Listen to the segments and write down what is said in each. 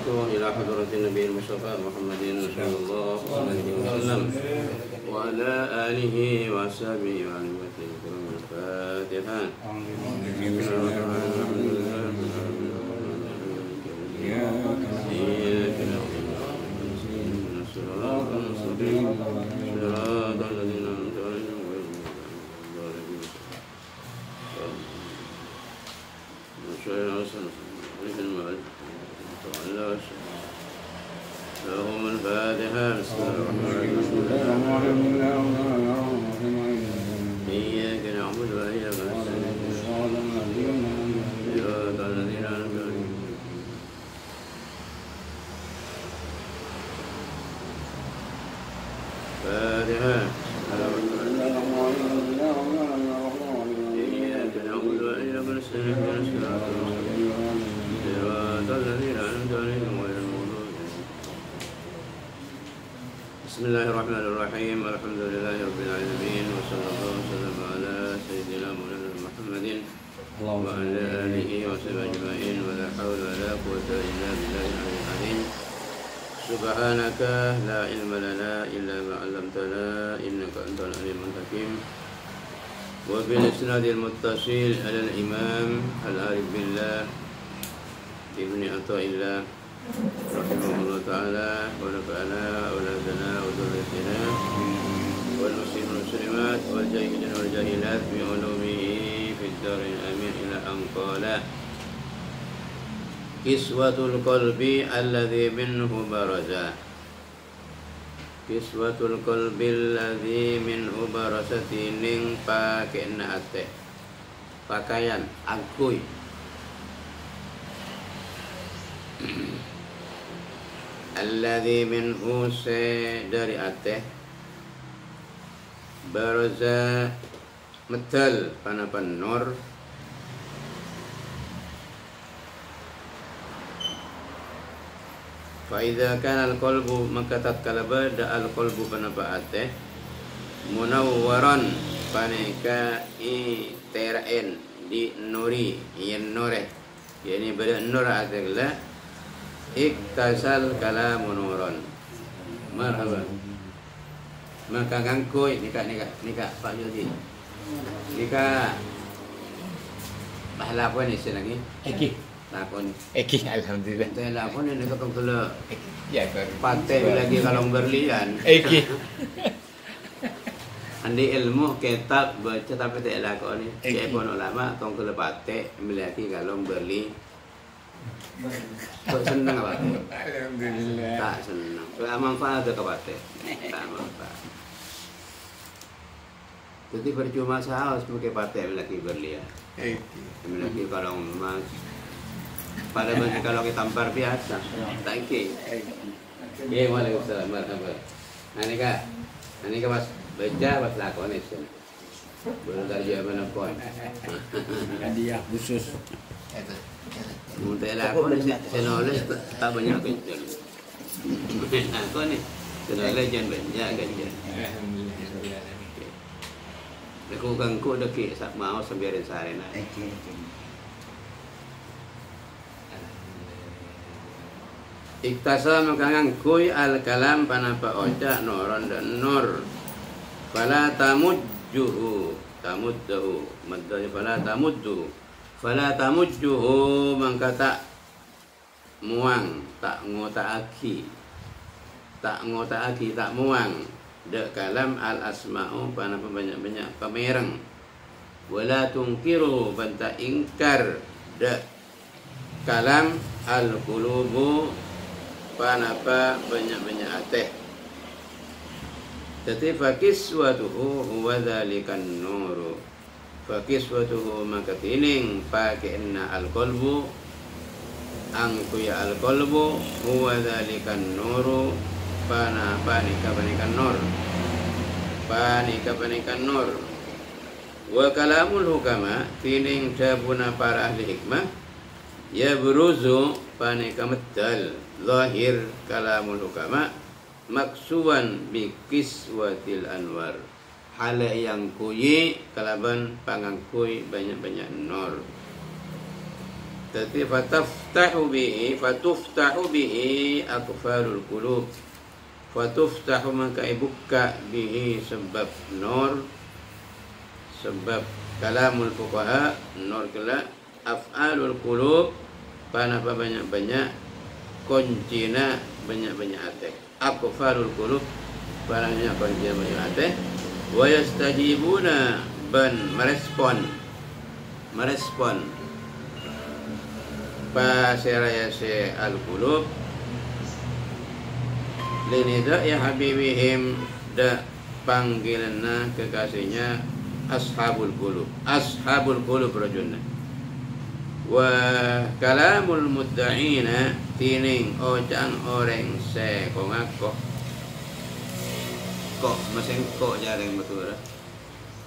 إلى حضرة النبي المصطفى محمد صلى الله عليه وسلم وعلى آله وصحبه وعلى الكرام الفاتحة. لهم الفاتحة. بسم الله الرحمن الرحيم. إياك نعبد وإياك نستعين. صراط الذين أنعمت عليهم. فاتحة. إياك نعبد وإياك نستعين. صراط الذين أنعمت عليهم غير المغضوب عليهم. بسم الله الرحمن الرحيم. الحمد لله رب العالمين وصلى الله وسلم على سيدنا مولانا محمد وعلى آله وصحبه أجمعين ولا حول ولا قوة إلا بالله العلي العظيم. سبحانك لا علم لنا إلا ما علمتنا إنك أنت العليم الحكيم. وبالإسناد المتصل على الإمام العارف بالله ابن عطاء الله رحمه الله تعالى ونفعنا أولادنا وذريتنا والمسلمين والمسلمات والجاهلين والجاهلات بعلومه في الدارين آمين. إلى أن قال كسوة القلب الذي منه برز. Kiswatul qalbil ladzi min ubarasati ning pakaian ate. Pakaian angkuy. Alladzi minhu se dari ate. Baraza metal panapan nur. Faiza kana al-qalbu maka tatkala bada al-qalbu panapaate munawwaran paneka teraen di nuri yen nore yani bada nur atagla iktasal kalamun nuron. Marhaban. Maka ngangkoy nika Pak Yudi. Nika bahala apa ni senangi? Lakon. Alhamdulillah. Saya lakon ini ketong tula. Ya, Pate lagi kalau berlian. Andi ilmu kitab baca tapi tak lakon ni. Saya pun ulama tong tula pate lagi kalau berli. Tak senang apa? Alhamdulillah. Tak senang. Tak manfaat ke pate. Tak manfaat. Jadi percuma saya harus pakai pate lagi berlian. Lagi kalau emas pada bagi kalau kita tampar biasa. Thank you. Ya, waalaikumsalam. Marhaba. Ini ka pas baca pas lakon itu. Belum kerja mana pun. Hadiah khusus. Untuk lakon saya nulis tak banyak kerja. Lakon ni saya nulis jangan banyak kerja. Alhamdulillah. Aku ganggu deki sak mau sembiarin sarena. Iktasa maka ngangkuy al-kalam panapa oca noron dan nur. Fala tamujjuhu maddanya fala tamujjuhu mangka tak muang tak ngotaaki tak muang de kalam al-asma'u panapa banyak-banyak pamereng. Wala tungkiru banta ingkar de kalam al-qulubu panapa banyak-banyak ateh. Jadi fakiswatuhu huwa dzalikan nuru. Fakiswatuhu maka tining pakaianna al-qalbu angkuya al-qalbu huwa dzalikan nuru panapa panikan nur. Panikan nur. Wa kalamul hukama tining dabuna para ahli hikmah ya beruzu panika metal zahir kalamul hukama maksuwan bikiswatil anwar hala yang kuyi kalaban pangangkuy banyak-banyak nur. Jadi fatuftahu bihi aqfalul qulub. Fatuftahu maka ibuka bihi sebab nur, sebab kalamul fuqaha nur kala af'alul qulub panapa banyak-banyak kuncina banyak-banyak hati. Aqfalul qulub banyak kuncina banyak hati. Wa yastajibuna ban merespon pasiraya se al-qulub linida ya habibihim da panggilanna kekasihnya ashabul qulub rajulna wa kalamul mudda'ina tining ojang orang se kongako kok masing kok jarang betul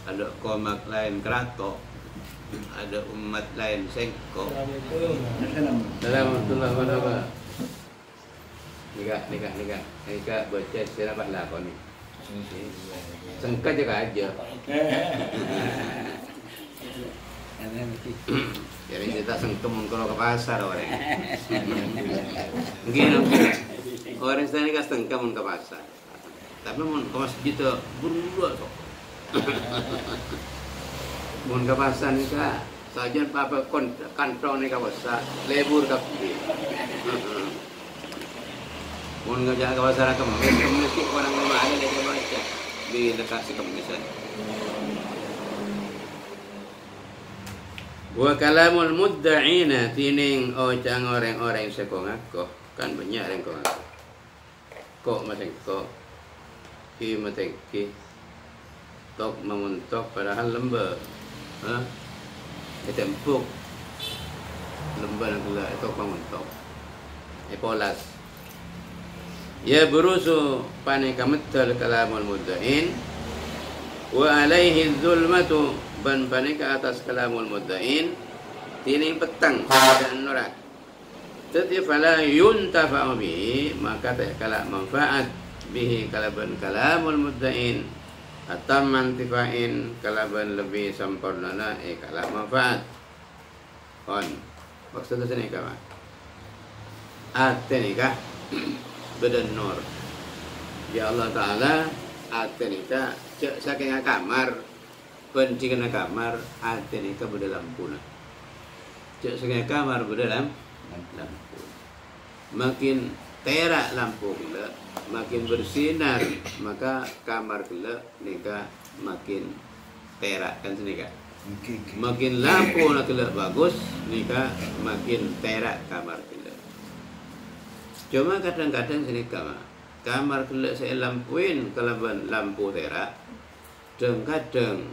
ada komak lain kerato ada umat lain sengkok. Assalamualaikum warahmatullahi wabarakatuh. Nikah baca sirabah lah kau ni. Sengkat je aja. Jadi kita sengkem kalau ke pasar orang. Mungkin orang sana nikah sengkem ke pasar. Tapi mun ke masjid tu buru tu. Mun kawasan ni ka sajen apa kantong ni kawasan lebur kapi. Mun ngajak kawasan kemis ki orang rumah ada dia baca di dekat si kemisan. Wa kalamul mudda'ina tining ojang orang-orang sekongako kan banyak orang kongako. Kok masing kok ki mateng ki tok memuntok padahal lembab. Kita empuk lembar pula itu mentok polas ya berusu panika metal kalamul mudda'in wa alaihi zulmatu ban panika atas kalamul mudda'in tining petang dan nurak jadi fala yuntafa'u bihi maka tak kala manfaat bihi kalaban kalamul mudda'in atau mantifain kalaban lebih sempurna kalau manfaat on maksudnya sini kah nikah badan nur ya Allah Ta'ala nikah cek saking kamar pencikan kamar nikah berdalam lampu cek saking kamar berdalam lampu makin terak lampu pula makin bersinar maka kamar pula nikah makin terak kan nikah makin lampu nak pula bagus nikah makin terak kamar pula cuma kadang-kadang nikah kamar pula saya lampuin kalaban lampu terak kadang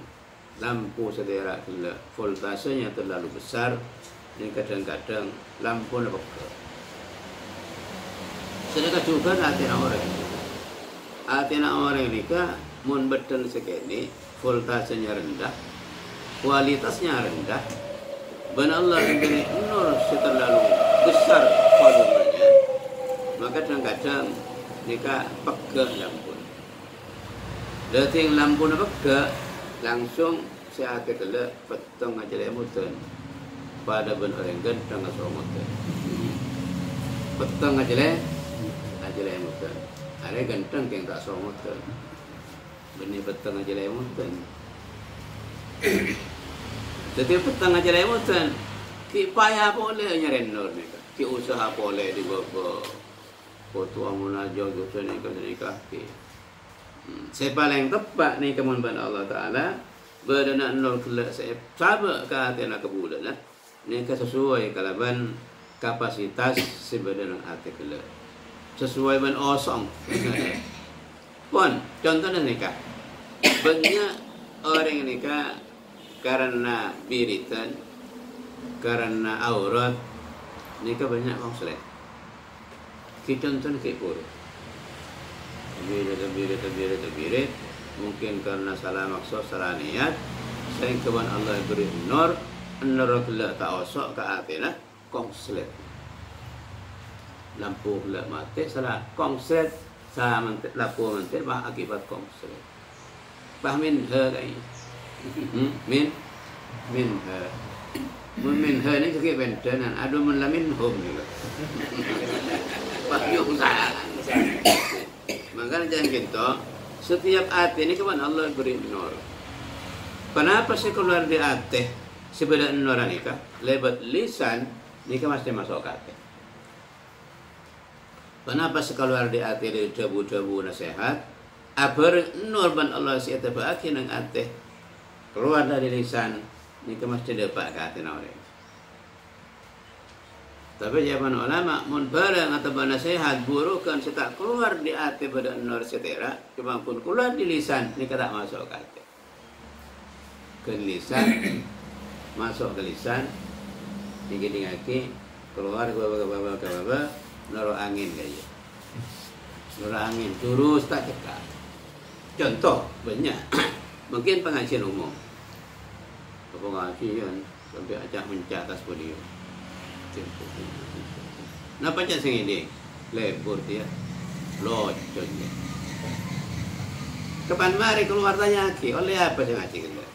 lampu sederak pula voltasenya terlalu besar dan kadang-kadang lampu nak sedangkan juga hati orang nikah mun betul sekali voltasenya rendah kualitasnya rendah benar Allah memberi nur terlalu besar volumenya maka kadang-kadang nikah pegah lampu dating lampu nak pegah langsung saya kata petang aja lemutan pada benar orang ganteng atau motor petang aja mutan. Ada ganteng yang tak somot kan. Benih petang aja mutan. Setiap petang aja mutan. Ki payah boleh nyari nur ni kan. Ki usaha boleh di bawah. Foto amuna jauh nikah ki. Saya paling tepat ni kemunban Allah Ta'ala. Berdana nur kelak saya sabar ke hati nak kebulan lah. Nikah sesuai kalaban kapasitas sebenarnya hati kelak. Sesuai dengan osong. Pun contohnya nikah. Banyak orang nikah karena biritan, karena aurat, nikah banyak orang selek. Kita contohnya kayak pura. Terbirit. Mungkin karena salah maksud, salah niat. Sayang keban Allah beri nur kelak tak osok ke hatinya, kong selek. Lampu pula mati salah konslet salah mantik lampu mantik bah akibat konslet bah min ha kai min ha Minha ni sikit bentenan, adu mun la minhum juga. Payung salah. Makanya jangan gitu. Setiap hati ini kawan Allah beri nur. Kenapa sih keluar di hati sebenarnya nur nikah? Lebat lisan nikah mesti masuk ke hati. Kenapa sih keluar di hati dari jabu-jabu nasihat? Aber nur ban Allah si atabaki nang hati keluar dari lisan nikah mesti dapat ke hati orang. Tapi zaman ulama mun barang atau nasihat burukan setak keluar di hati pada nur setera, cuma pun keluar di lisan ni tak masuk ke hati. Ke lisan masuk ke lisan tinggi-tinggi keluar ke bawah nur angin kaya. Nur angin terus tak cekak. Contoh banyak. Mungkin pengajian umum. Pengajian sampai acak mencak atas podium. Napa cak sing ini lebur dia locon dia. Kapan mari keluar tanya ki oleh apa sih ngaji kita?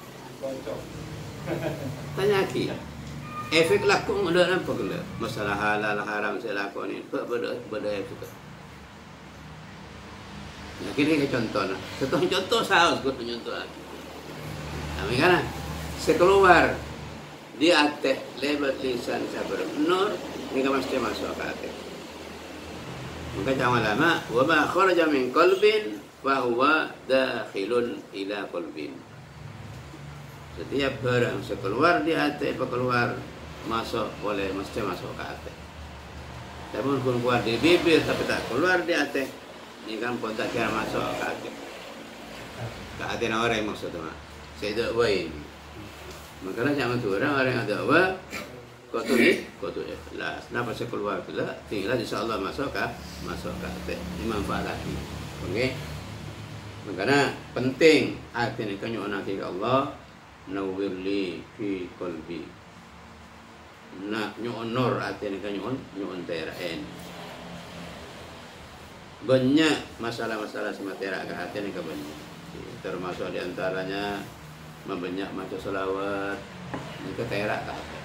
Tanya ki. Efek laku ada apa kala? Masalah halal haram saya lakoni. Beda efek. Nah, kini contoh. Contoh saus gue contoh lagi. Nah, kan sekeluar di hati lebat lisan sabar nur ini kan mesti masuk ke hati. Maka jangan lama wa ma kharaja min qalbin fa huwa dakhilun ila qalbin. Setiap barang sekeluar di hati apa keluar masuk boleh mesti masuk ke hati. Namun keluar di bibir tapi tak keluar di hati ini kan pun tak kira masuk ke hati. Ke hati orang maksudnya. Saya tak baik. Makanya jangan tu orang yang ada apa kau tu ikhlas. Kenapa saya keluar pula? Tinggal insyaAllah masuk ke hati. Ini manfaat lagi. Okey. Makanya penting hati ni kan nyu'an hati ke Allah. Nawwirli fi qalbi. Nak nyu'an nur hati ni kan nyu'an terain. Banyak masalah-masalah sama terak ke hati ni ke banyak. Termasuk diantaranya membanyak maca selawat ni keterak ke hati.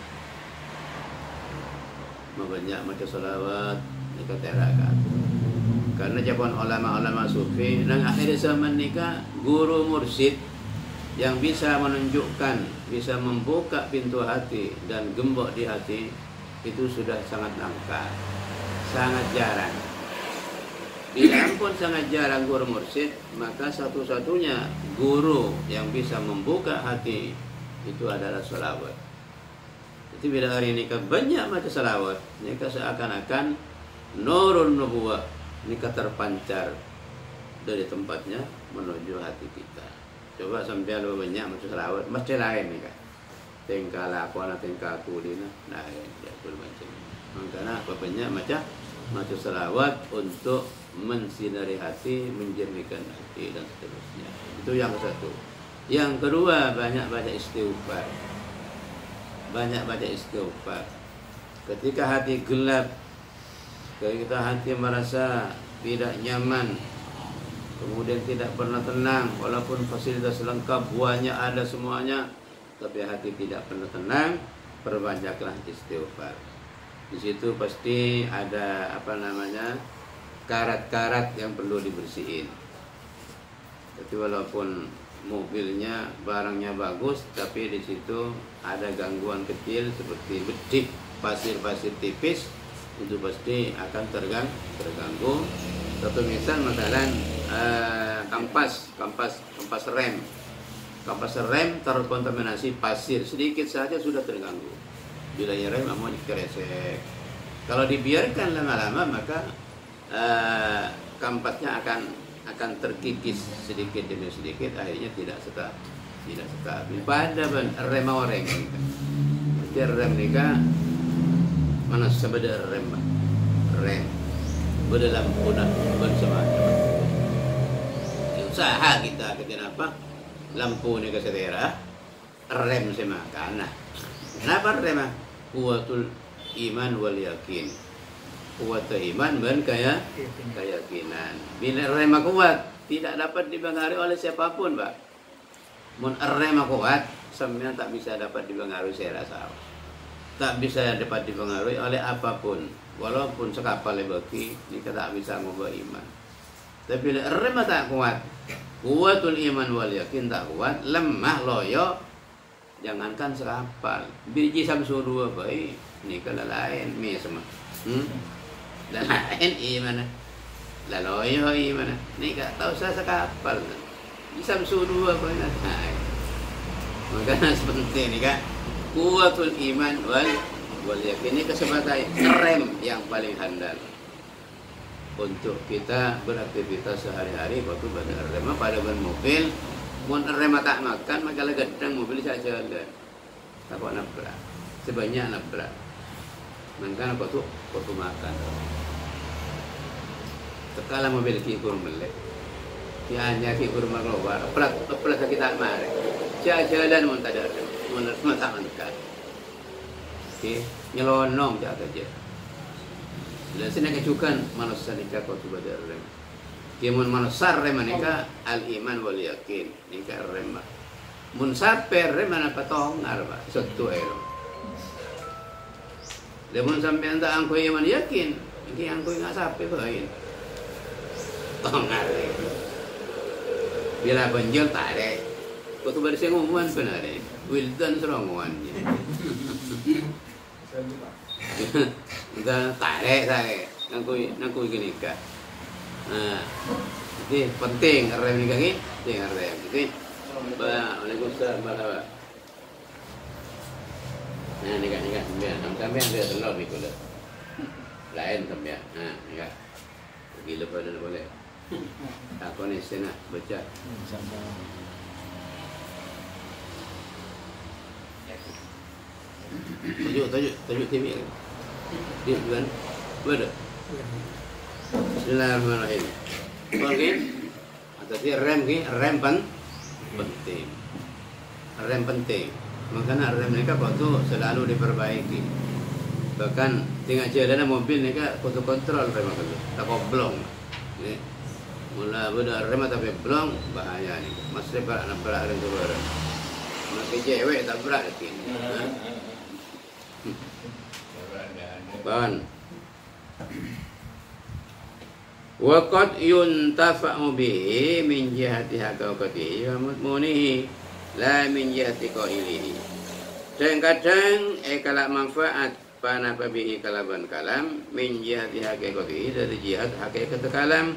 Membanyak maca selawat ni keterak ke hati. Karena jawaban ulama-ulama sufi nang akhir zaman nikah guru mursyid yang bisa menunjukkan, bisa membuka pintu hati dan gembok di hati itu sudah sangat langka, sangat jarang. Bila pun sangat jarang guru mursyid, maka satu-satunya guru yang bisa membuka hati itu adalah salawat. Jadi bila hari ini banyak baca salawat, mereka seakan-akan nurun nubuwah, mereka terpancar dari tempatnya menuju hati kita. Coba sampai ada banyak baca salawat, mesti lain mereka. Tingkah laku anak tingkah kulina, lain dia macam. Makanya banyak baca salawat untuk mensinari hati, menjernihkan hati dan seterusnya. Itu yang satu. Yang kedua, banyak baca istighfar. Banyak baca istighfar. Ketika hati gelap, ketika hati merasa tidak nyaman, kemudian tidak pernah tenang, walaupun fasilitas lengkap, buahnya ada semuanya, tapi hati tidak pernah tenang, perbanyaklah istighfar. Di situ pasti ada karat-karat yang perlu dibersihin. Tapi walaupun mobilnya barangnya bagus, tapi di situ ada gangguan kecil seperti bedik, pasir-pasir tipis, itu pasti akan terganggu. Satu misal kampas rem terkontaminasi pasir, sedikit saja sudah terganggu. Bila rem mau dikeresek. Kalau dibiarkan lama-lama maka kampasnya akan terkikis sedikit demi sedikit, akhirnya tidak stabil. Pada rem orang kita. Jadi rem nikah mana sebenarnya rem berdalam punah bersama. Usaha kita kenapa lampu ni kesetera rem semakan. Kenapa rem? Kuatul iman wal yakin. Kuat iman dan keyakinan. Bila rem kuat tidak dapat dipengaruhi oleh siapapun, Pak. Mun rem kuat, semuanya tak bisa dapat dipengaruhi saya rasa. tak bisa dapat dipengaruhi oleh apapun, walaupun sekapal bagi ini tak bisa mengubah iman. Tapi rem tak kuat, kuatul iman wal yakin tak kuat, lemah loyo, jangankan sekapal, biji samsudua baik, ini kalau lain semua, lain iman, loyo iman, ini tak tahu saya sekapal, biji samsudua baik, makanya sepenting ini kan, kuatul iman wal yakin ini kesempatan rem yang paling handal untuk kita beraktivitas sehari-hari. Waktu pada rem pada ban mobil, mau rem tak makan maka gadang mobil saya jalan, takut nabrak, sebanyak nabrak, maka waktu makan, sekala mobil kikur melek, hanya kikur keluar, pelat kita mari, jalan mau tak ada, mau tak makan, nyelonong jatuh aja. Dan sini kecukan manusia nikah kau tu pada rem. Kimun manusia rem nikah al iman wal yakin nikah rem. Mun saper rem mana patongar ba satu ero. Lemun sampai anda angkoi iman yakin, ki angkoi nggak sape bain. Tongar. Bila banjir tak ada. Kau tu bersih ngumuan benar deh. Wildan seronguannya. Kita tarik nangkui gini kak. Nah, jadi penting rem ni kaki, penting rem. Jadi, Waalaikumsalam warahmatullahi. Nah, ni kak, sampai ambil telur ni kula. Lain sampai. Nah, ni kak. Pergi lepas dulu boleh. Aku ni senang baca. Tajuk TV kan? Dia bukan? Berada? Bismillahirrahmanirrahim. Okey. Atau dia rem penting. Rem penting. Makanya rem mereka waktu selalu diperbaiki. Bahkan tengah jalan mobil mereka kutu kontrol rem itu. Tak blong. Ni. Mula benda rem tapi blong bahaya ni. Masih berat rem tu berat. Masih cewek tak berat lagi. Ban. Waqad yuntafa'u bihi min jihati haqqatihi wa mutmunihi la min jihati qailihi. Kadang-kadang kalak manfaat pana bihi kalaban kalam min jihati haqqatihi dari jihad hakikat kalam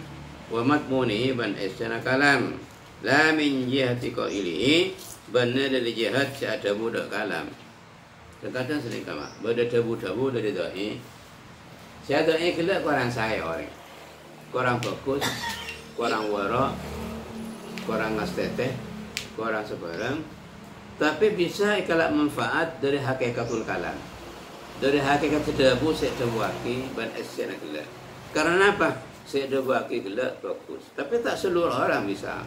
wa matmunihi ban isana kalam la min jihati qailihi benar dari jihad ada budak kalam. Kadang-kadang sering kama berdebu-debu dari doi. Saya doi kelak kurang saya orang. Kurang fokus, kurang wara, kurang ngasteteh, kurang sebarang. Tapi bisa ikalak manfaat dari hakikatul kalam. Dari hakikat sedabu sedabu aki ban esena kelak. Karena apa? Sedabu aki kelak fokus. Tapi tak seluruh orang bisa.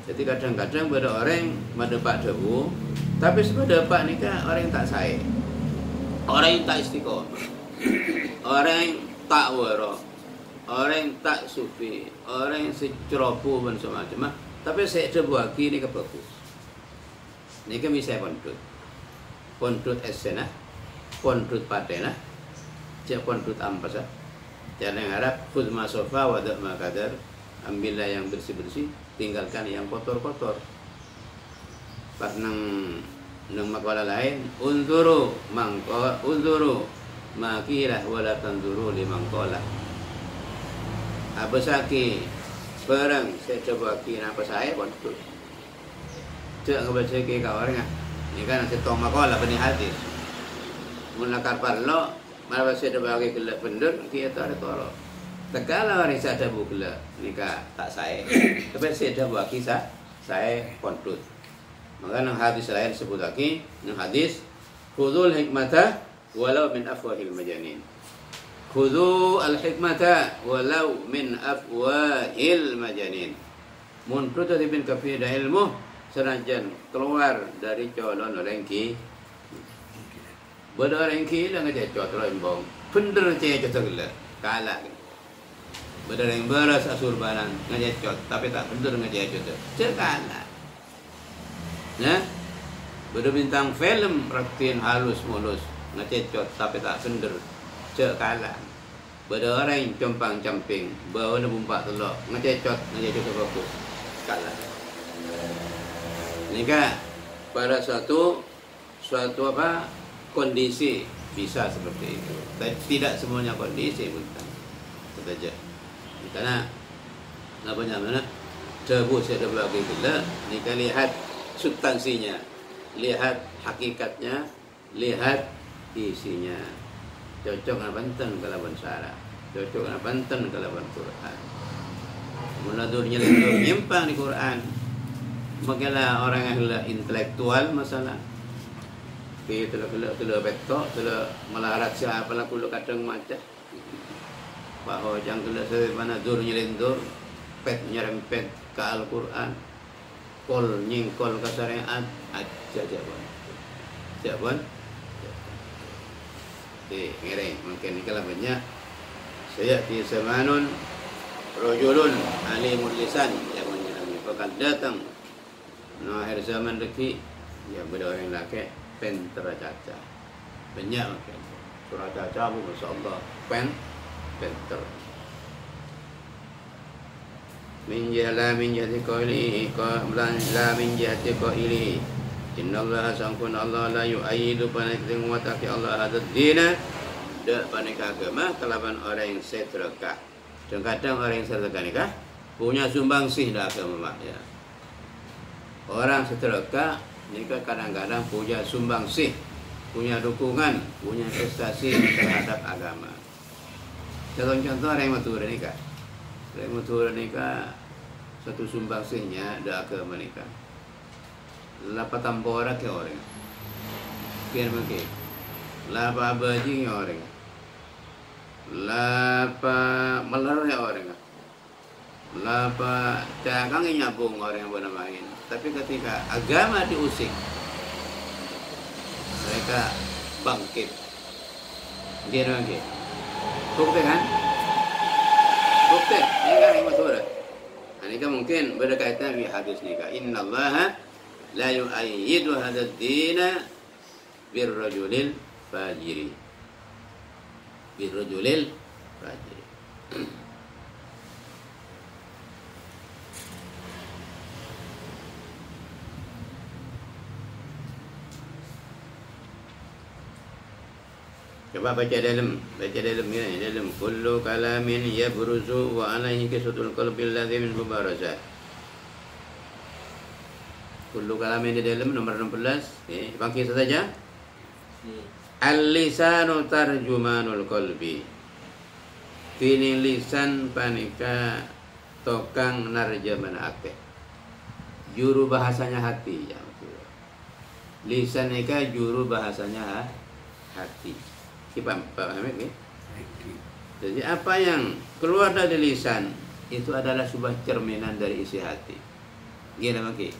Jadi kadang-kadang pada orang mendapat debu, tapi sebenarnya dapat nikah orang yang tak sayang, orang yang tak istiqomah, orang yang tak wara, orang yang tak sufi, orang yang seceroboh dan semacam. Tapi saya coba lagi ni kebagus. Ni kami saya pondut esena, pondut patena, cek pondut ampas. Jangan harap khudma sofa wadak makadar, ambillah yang bersih-bersih, tinggalkan yang kotor-kotor. Pas nang makalah lain, unzuru makilah wala tanzuru limangkolah. Apa saki perang saya coba kira apa saya pondut. Cek ngebaca ke kawarnya. Ini kan nanti tong makalah benih hadis. Mula karparlo, malah saya bagi gelak pendut, kita ada toro. Tekala orang saya ada bukla, nikah tak saya. Tapi saya ada buat kisah, saya pondut. Maka nang hadis lain sebut lagi, nang hadis, khudul hikmata walau min afwahil majanin. Khudhu al-hikmata walau min afwahil majanin. Muntut dari bin kafir dah ilmu senajan keluar dari colon orang ki. Bada orang ki lah ngajak cot rombong. Bener cek cot gila. Kalah. Bada yang beras asur barang ngajak cot tapi tak bener ngajak cot. Cek kalah. Nah, Beda bintang film ratin halus mulus ngececot tapi tak sender cek kalah. Beda orang compang camping bawa na bumpak telok ngececot fokus kalah. Ini kan pada suatu apa kondisi bisa seperti itu. Tapi tidak semuanya kondisi bintang. Saja. Karena mana tebu saya bagi kita, kita lihat substansinya, lihat hakikatnya, lihat isinya. Cocok dengan Banten kalaban Sarah, cocok dengan Banten kalaban Quran. Muladurnya itu nyimpang di Quran. Makanya orang yang intelektual masalah. Kita telah betok, telah melarat siapa lah kulo kadang macam. Bahwa jangan telah sebagaimana durnya lendur, pet nyerempet ke Al-Quran, kol nyingkol ke syariat, aja jawaban. Jawaban. Ngereng, mungkin ini kalau banyak. Saya di zamanun rojulun alimul lisan, zamannya kami akan datang. Nah, akhir zaman lagi, ya beda orang laki, pen teracaca. Banyak mungkin. Teracaca, masya Allah, pen ter. Min jihati qailihi la min jihati qailihi. Inna Allah sangkun Allah la yu'ayidu panik wataki Allah hadad dina. Dak panik agama kelaban orang yang setreka. Dan kadang orang yang setreka nikah punya sumbang sih dah agama ya. Orang setreka nikah kadang-kadang punya sumbang sih, punya dukungan, punya prestasi terhadap agama. Contoh-contoh orang yang matura nikah. Orang yang matura nikah satu sumbang sihnya dak agama nikah. Lapa tampora ke orang, kian mungkin. Lapa bajing orang, lapa meler ya orang, lapa cakang nyambung orang yang bernamain. Tapi ketika agama diusik, mereka bangkit. Kian mungkin. Bukti kan? Bukti. Ini kan yang matur. Ini kan mungkin berkaitan dengan hadis nikah. Inna Allah la yu'ayyidu hadad dina birrajulil fajiri. Birrajulil fajiri. Coba baca dalam ini dalam kullu kalamin yabruzu wa alaihi kisutul qalbi alladhi min mubarazah. Kullu kalamin di dalam nomor 16. Bangkit saja. Al-lisanu tarjumanul qalbi. Kini lisan panika tokang narjaman ate. Juru bahasanya hati ya. Lisan nika juru bahasanya hati. Pak Hamid ya? Jadi apa yang keluar dari lisan itu adalah sebuah cerminan dari isi hati. Gila maki.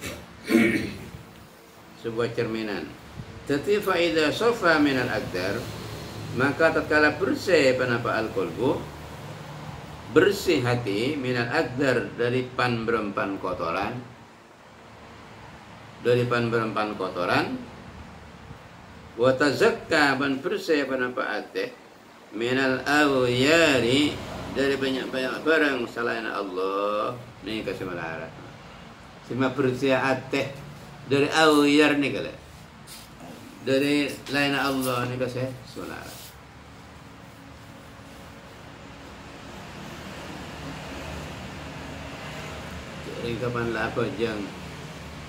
Sebuah cerminan. Tetapi faida sofa minal aqdar, maka tatkala bersih penapa al-qalbu, bersih hati minal aqdar dari pan-berempan kotoran, wa tazakka ban bersih penapa ate minal awyari dari banyak barang selain Allah ni kasih malara. Sima bersih ate dari awyar ni kala. Dari lain Allah ni kasih solar. Jadi kapan lah apa jang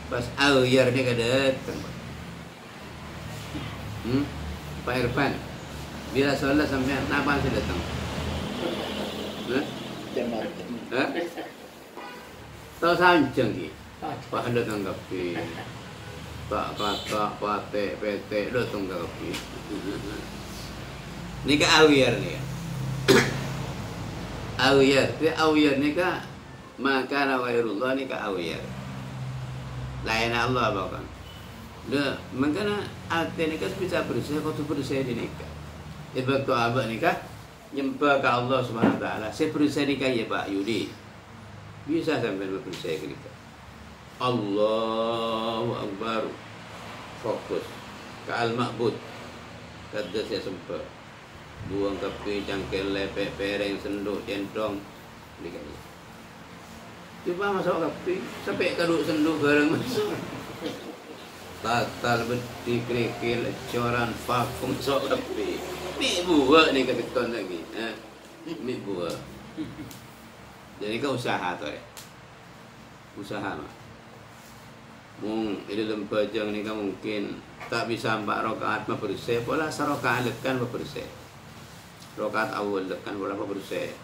pas awyar ni kada datang. Pak Irfan, bila solat sampai apa sih datang? Tahu sancang ki. Pak hendak tanggapi. Pak kakak, pak PT, datang tanggapi. Ni ke awyar ni. Awyar ni ke maka nawairullah ni ke awyar. Lain Allah bahkan. Dah, makanya hati nikah bisa bersih, kau tu bersih di nikah. Ibarat tu abah nikah, nyembah ke Allah Subhanahu Wa Taala. Saya bersih nikah ya Pak Yudi. Bisa sampai bersih ke nikah. Allahu Akbar. fokus ke al-ma'bud kada saya sempat buang kapi cangkel lepek pereng senduk centong dikali coba masuk kapi sampai kaduk senduk bareng masuk tatal beti kerikil coran vakum masuk kapi mi buah ni keton lagi mi buah jadi kau usaha tu usaha mah ini lempajang ni kan mungkin tak bisa 4 rakaat mah bersih pola sarakaat lekan bersih rakaat awal lekan berapa bersih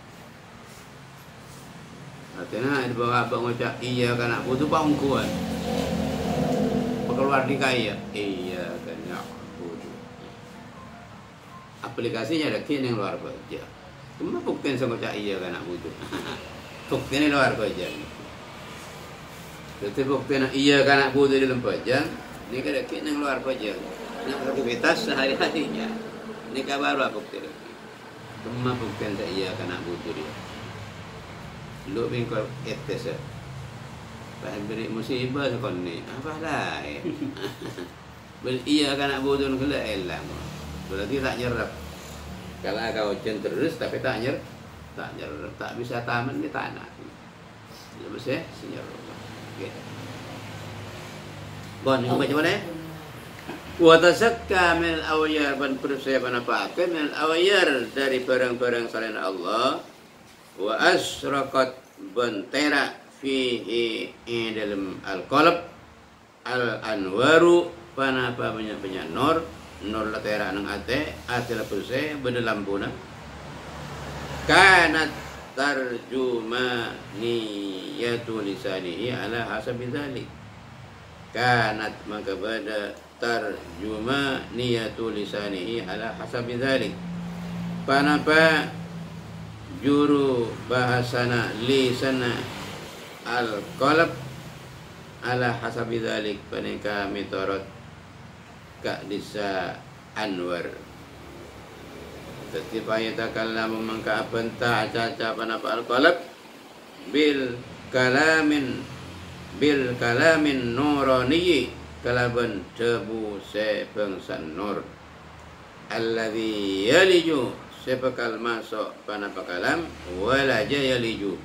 artinya ada bawa abang ngucap iya kan aku tu bang kuat keluar di kaya iya kan aku tu aplikasinya ada kini yang luar biasa cuma buktiin saya ngucap iya kan aku tu buktiin luar biasa jadi buktiin iya kan aku tu di lempajang ini kan ada yang luar pajang nak aktivitas sehari-harinya ini kabar apa bukti lagi cuma buktian tak iya kan nak butuh dia lu bingkol etes bahan beri musibah sekon ni apa lah beri iya kan nak butuh kena elang berarti tak nyerap kalau kau terus tapi tak nyerap tak bisa taman di tanah lepas senyerap gitu. Bon, yang baca mana? Wa tasakka min al-awyar ban persiapan apa min al-awyar dari barang-barang selain Allah wa asraqat ban tera fihi dalam al-qalb al-anwaru panapa banyak nur la tera nang ate la perse benda lampuna kanat tarjuma niyatu lisanihi ala hasabi dzalik kanat maka pada tarjuma niyatu lisanihi ala hasabi dzalik panapa juru bahasana lisana al qalb ala hasabi dzalik paneka mitorot ka disa anwar tetipaya takallamu mangka apenta caca panapa al qalb bil kalamin nurani kalaban tebu sebangsan nur alladhi yaliju sebakal masuk panapa kalam walaja yaliju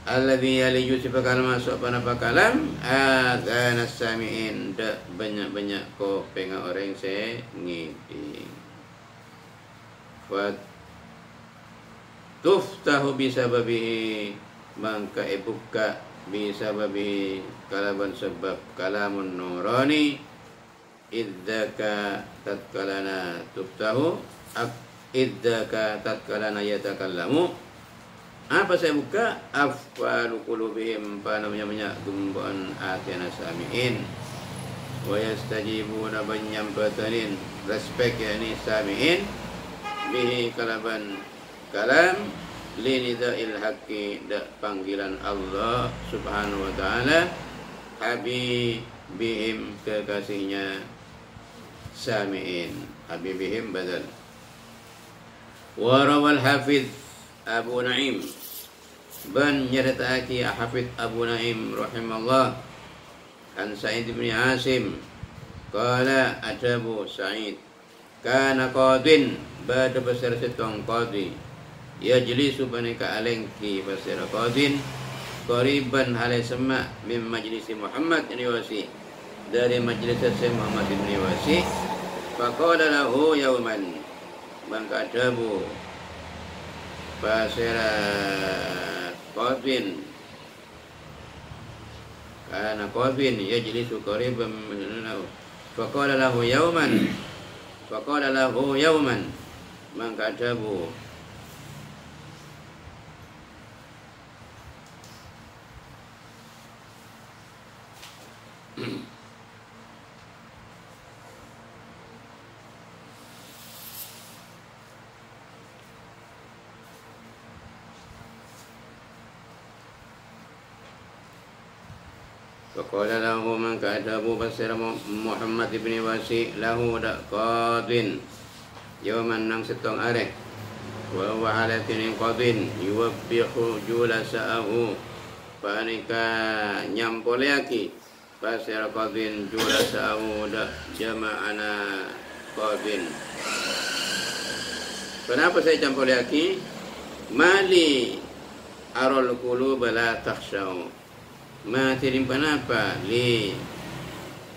alladhi yaliju sebakal masuk panapa kalam adhanas sami'in dak banyak-banyak ko penga orang se ngiti wa tuftahu bisababihi mangka ibuka bisababi kalaban sebab kalamun nurani idzaka tatkalana tuftahu idzaka tatkalana yatakallamu apa saya buka afwalu qulubihim panamanya gumbaan atyana samiin wa yastajibuna banyam batanin respect yakni samiin bihi kalaban kalam linida'il haqqi panggilan Allah subhanahu wa ta'ala habibihim kekasihnya sami'in habibihim badal warawal hafidh Abu Naim ban nyadataki hafidh Abu Naim rahimallah an Sa'id bin Asim qala adabu Sa'id kana qadin bada besar setong qadi yajlisu banika alengki basira qadin qariban halai sama min majlisi Muhammad bin Wasi dari majlis Syekh Muhammad bin Wasi faqala lahu yawman mangka adabu basira qadin kana qadin yajlisu qariban minhu faqala lahu yawman mangka adabu Faqala lahu man ka'adabu basira Muhammad ibn Wasi lahu qadin yawman nang setong areh wa huwa halatin qadin yuwabbihu julasa'ahu panika nyampoleaki pasir qadin jula sa'ud jama'ana qadin. Kenapa saya campur lagi? Mali arul qulub la takhshau. Ma tirim kenapa li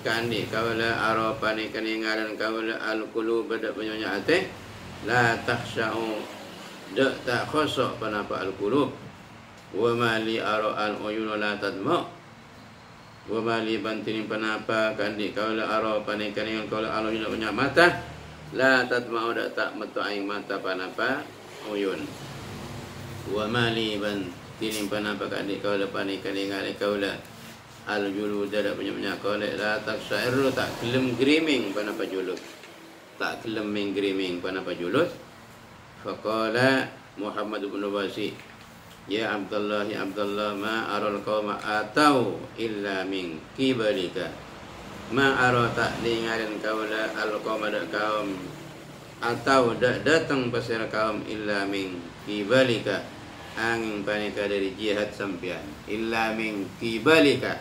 kandi kawala arapani kaningaran kawala al qulub dak penyonya ate la takhshau dak tak khosok kenapa al qulub. Wa mali ara al uyun la tadma. Wa mali bantin panapa kandi kaula ara panikaning kaula alo ina punya mata la tatma'u tak metu aing mata panapa uyun. Wa mali bantin panapa kandi kaula panikaning kaula al julud ada punya kaula la taksairu tak kelem griming panapa julud. Tak kelem menggriming panapa julud. Faqala Muhammad bin Wasi ya Abdullah ya Abdullah ma aral qauma atau illa min kibalika ma ara tak dengaran kaula al qauma dak kaum atau dak datang pasir kaum illa min kibalika angin panika dari jihad sampian illa min kibalika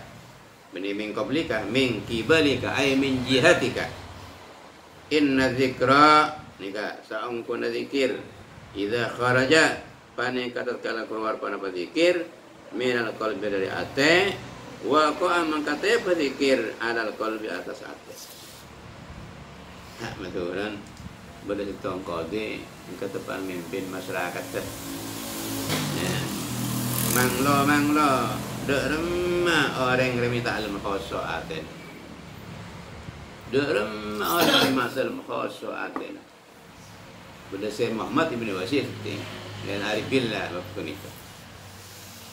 bani min qablika min kibalika ay min jihatika inna dzikra nika saung kun zikir idza kharaja pane kata kala keluar pana berzikir minal qalbi dari ate wa qa'a man kata berzikir alal qalbi atas ate. Hak maturan boleh ditong kode kata pemimpin masyarakat teh. Ya. Manglo dek remah orang remi ta'lim khoso ate. Dek remah orang remi ta'lim khoso ate. Berdasar Muhammad ibn Wasir dan Arifillah waktu itu.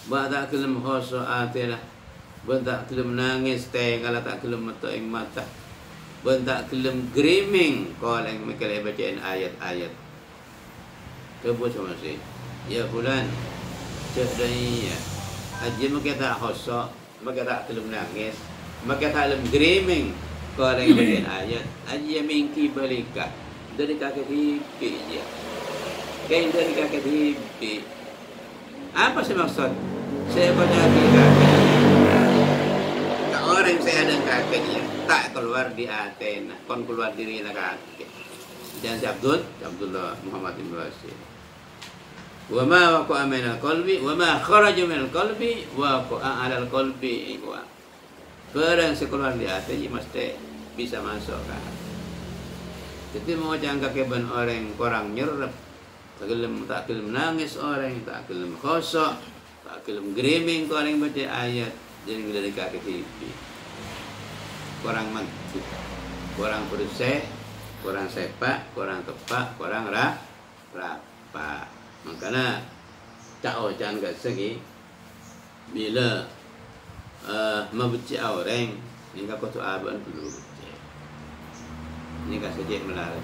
Badak kelem khoso atilah. Badak kelem nangis teh kalau tak kelem mata ing mata. Badak kelem griming kalau yang mereka bacaan ayat-ayat. Kebut sama si. Ya fulan. Cek daya. Aja mereka tak khoso, mereka tak kelem nangis, mereka tak kelem griming kalau yang bacaan ayat. Aja mingki balika dari kakek hiki dia. Kain dari kakek hibi. Apa sih maksud? Saya punya kakek. Tak orang saya ada kakeknya tak keluar di Athena, kon keluar diri nak kakek. Dan si Abdullah Muhammad bin Wasir. Wa ma waqa'a min al-qalbi wa ma kharaja min al-qalbi waqa'a 'ala al-qalbi wa. Barang sekeluar di Athena mesti bisa masuk kan. Jadi mau jangan kakek orang kurang nyerap. Tak kelem nangis orang, tak kelem khosok, tak kelem griming orang baca ayat. Jadi dari kaki tipi. Kurang mantu, kurang bersih, kurang sepak, kurang tepak, kurang rapa. Makanya cak jangan kat segi bila membenci orang, ini kau tu aban dulu. Ini kau saja melarat,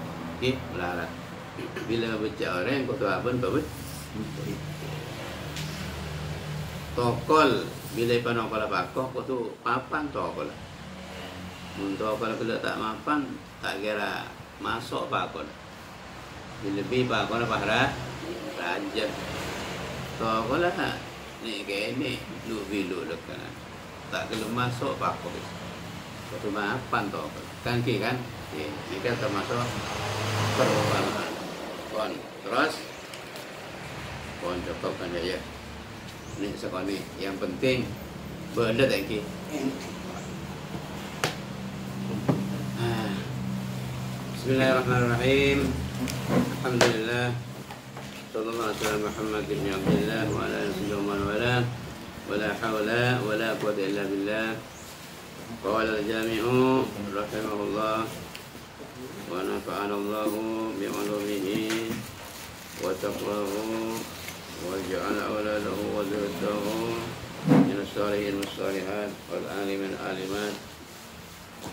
melarat. Bila baca orang kau tu abang kau tokol bila panok kala pakok kau tu papan tokol. Untuk kalau kita tak mapan tak kira masuk pakon. Bila lebih pakon apa raja. Tokol lah ni kayak ni lu bilu dekat. Tak kira masuk pakon. Kau tu mapan tokol. Kan ki kan? Ini kan termasuk perubahan. Kon terus kon cukupkan aja. Ini sekolah ni yang penting berada lagi. Bismillahirrahmanirrahim. Alhamdulillah. Sallallahu alaihi wasallam Muhammad bin Abdullah wa ala alihi wa wala wala haula wala quwwata illa billah. Qala al-jami'u rahimahullah wa nafa'ana Allahu bi'ulumihi wa taqwahu wa ja'ala awladahu wa dhurriyyatahu min as-salihin was-salihat wal alimin alimat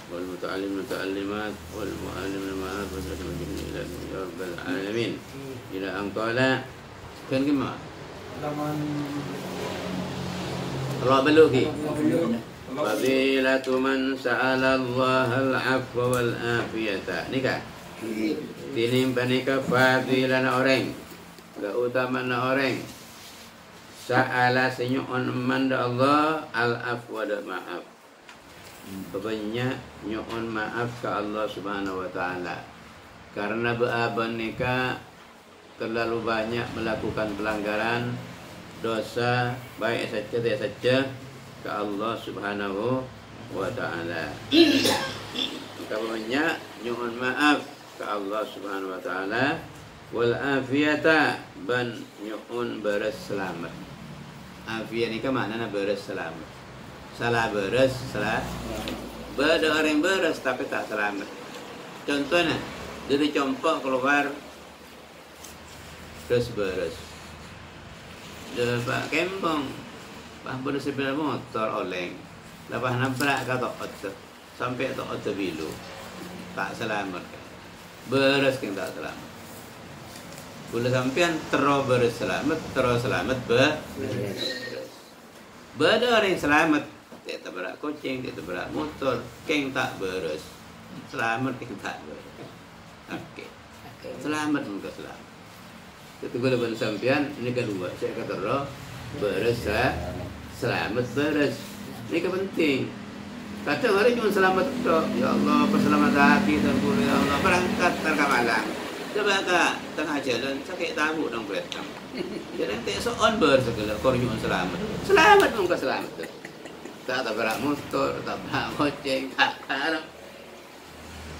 wal muta'allimin muta'allimat wal mu'allimin ma'at wa sallallahu ila rabbil alamin ila an qala kan gimana Allah belugi fadilatu man sa'ala Allah al-'afwa wal afiyata nikah tinimpa nikah fadilan orang keutamaan orang sa'ala senyu'un manda Allah al-'afwa dan maaf Banyak nyuhun maaf ke Allah Subhanahu wa taala. Karena beaban nikah terlalu banyak melakukan pelanggaran dosa baik saja tidak saja ke Allah Subhanahu wa taala. Maka banyak nyuhun maaf ke Allah Subhanahu wa taala wal afiyata ban nyuhun beres selamat. Afiyah ni kan maknanya beres selamat. Salah beres, salah beda orang beres tapi tak selamat. Contohnya dari compok keluar terus beres. Dia pak kembang, pak beres sepeda motor oleng, lepas nabrak ke tok sampai tok bilu, tak selamat kan. Beres kan tak selamat. Boleh sampean terus beres selamat beres. Beda orang selamat, tak tabrak kucing, tak tabrak motor, keng tak beres. Selamat keng tak beres. Okey. Selamat muka selamat. Itu boleh sampean ini kedua. Saya kata roh beres selamat beres. Ini penting. Kadang hari cuma selamat tok. Ya Allah, perselamat hati dan kulit ya Allah berangkat terkamalang. Coba kak tengah jalan sakit tahu dong kelihatan. Jadi nanti soal bersegala kornyun selamat. Selamat muka selamat. Tak tabrak motor, tabrak kucing, tak harap.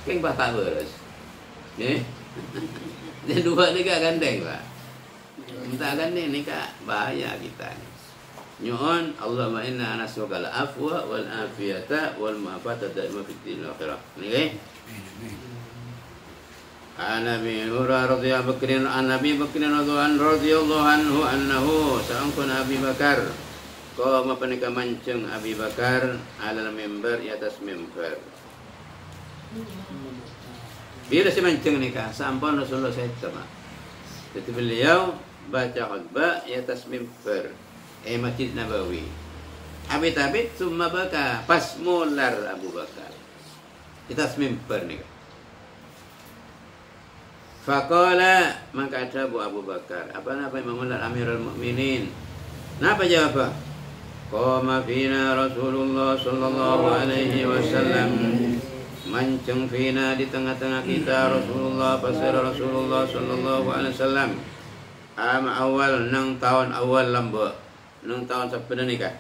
Keng bapak beres. Nih. Dan dua ni kak gandeng pak. Minta gandeng ni kak bahaya kita. Nyuhun Allahumma inna nas'aluka al-afwa wal afiyata wal mu'afata daima fid din wal akhirah. Nggih. An Abi Hurairah radhiyallahu anhu annahu sa'angkun Abi Bakar qama panika mancung Abi Bakar ala mimbar di atas mimbar. Bila si mancung nikah sampun Rasulullah SAW. Jadi beliau baca khutbah di atas mimbar Masjid Nabawi. Abi tabit summa baka pas mular Abu Bakar. Di atas mimbar nikah. Faqala maka ada Abu Bakar. Apa Imam Amirul Mukminin? Napa jawab? Qama fina Rasulullah sallallahu alaihi wasallam. Mancung fina di tengah-tengah kita Rasulullah pasir Rasulullah sallallahu alaihi wasallam. Awal nang tahun awal lambo. Nang tahun sepeda nikah.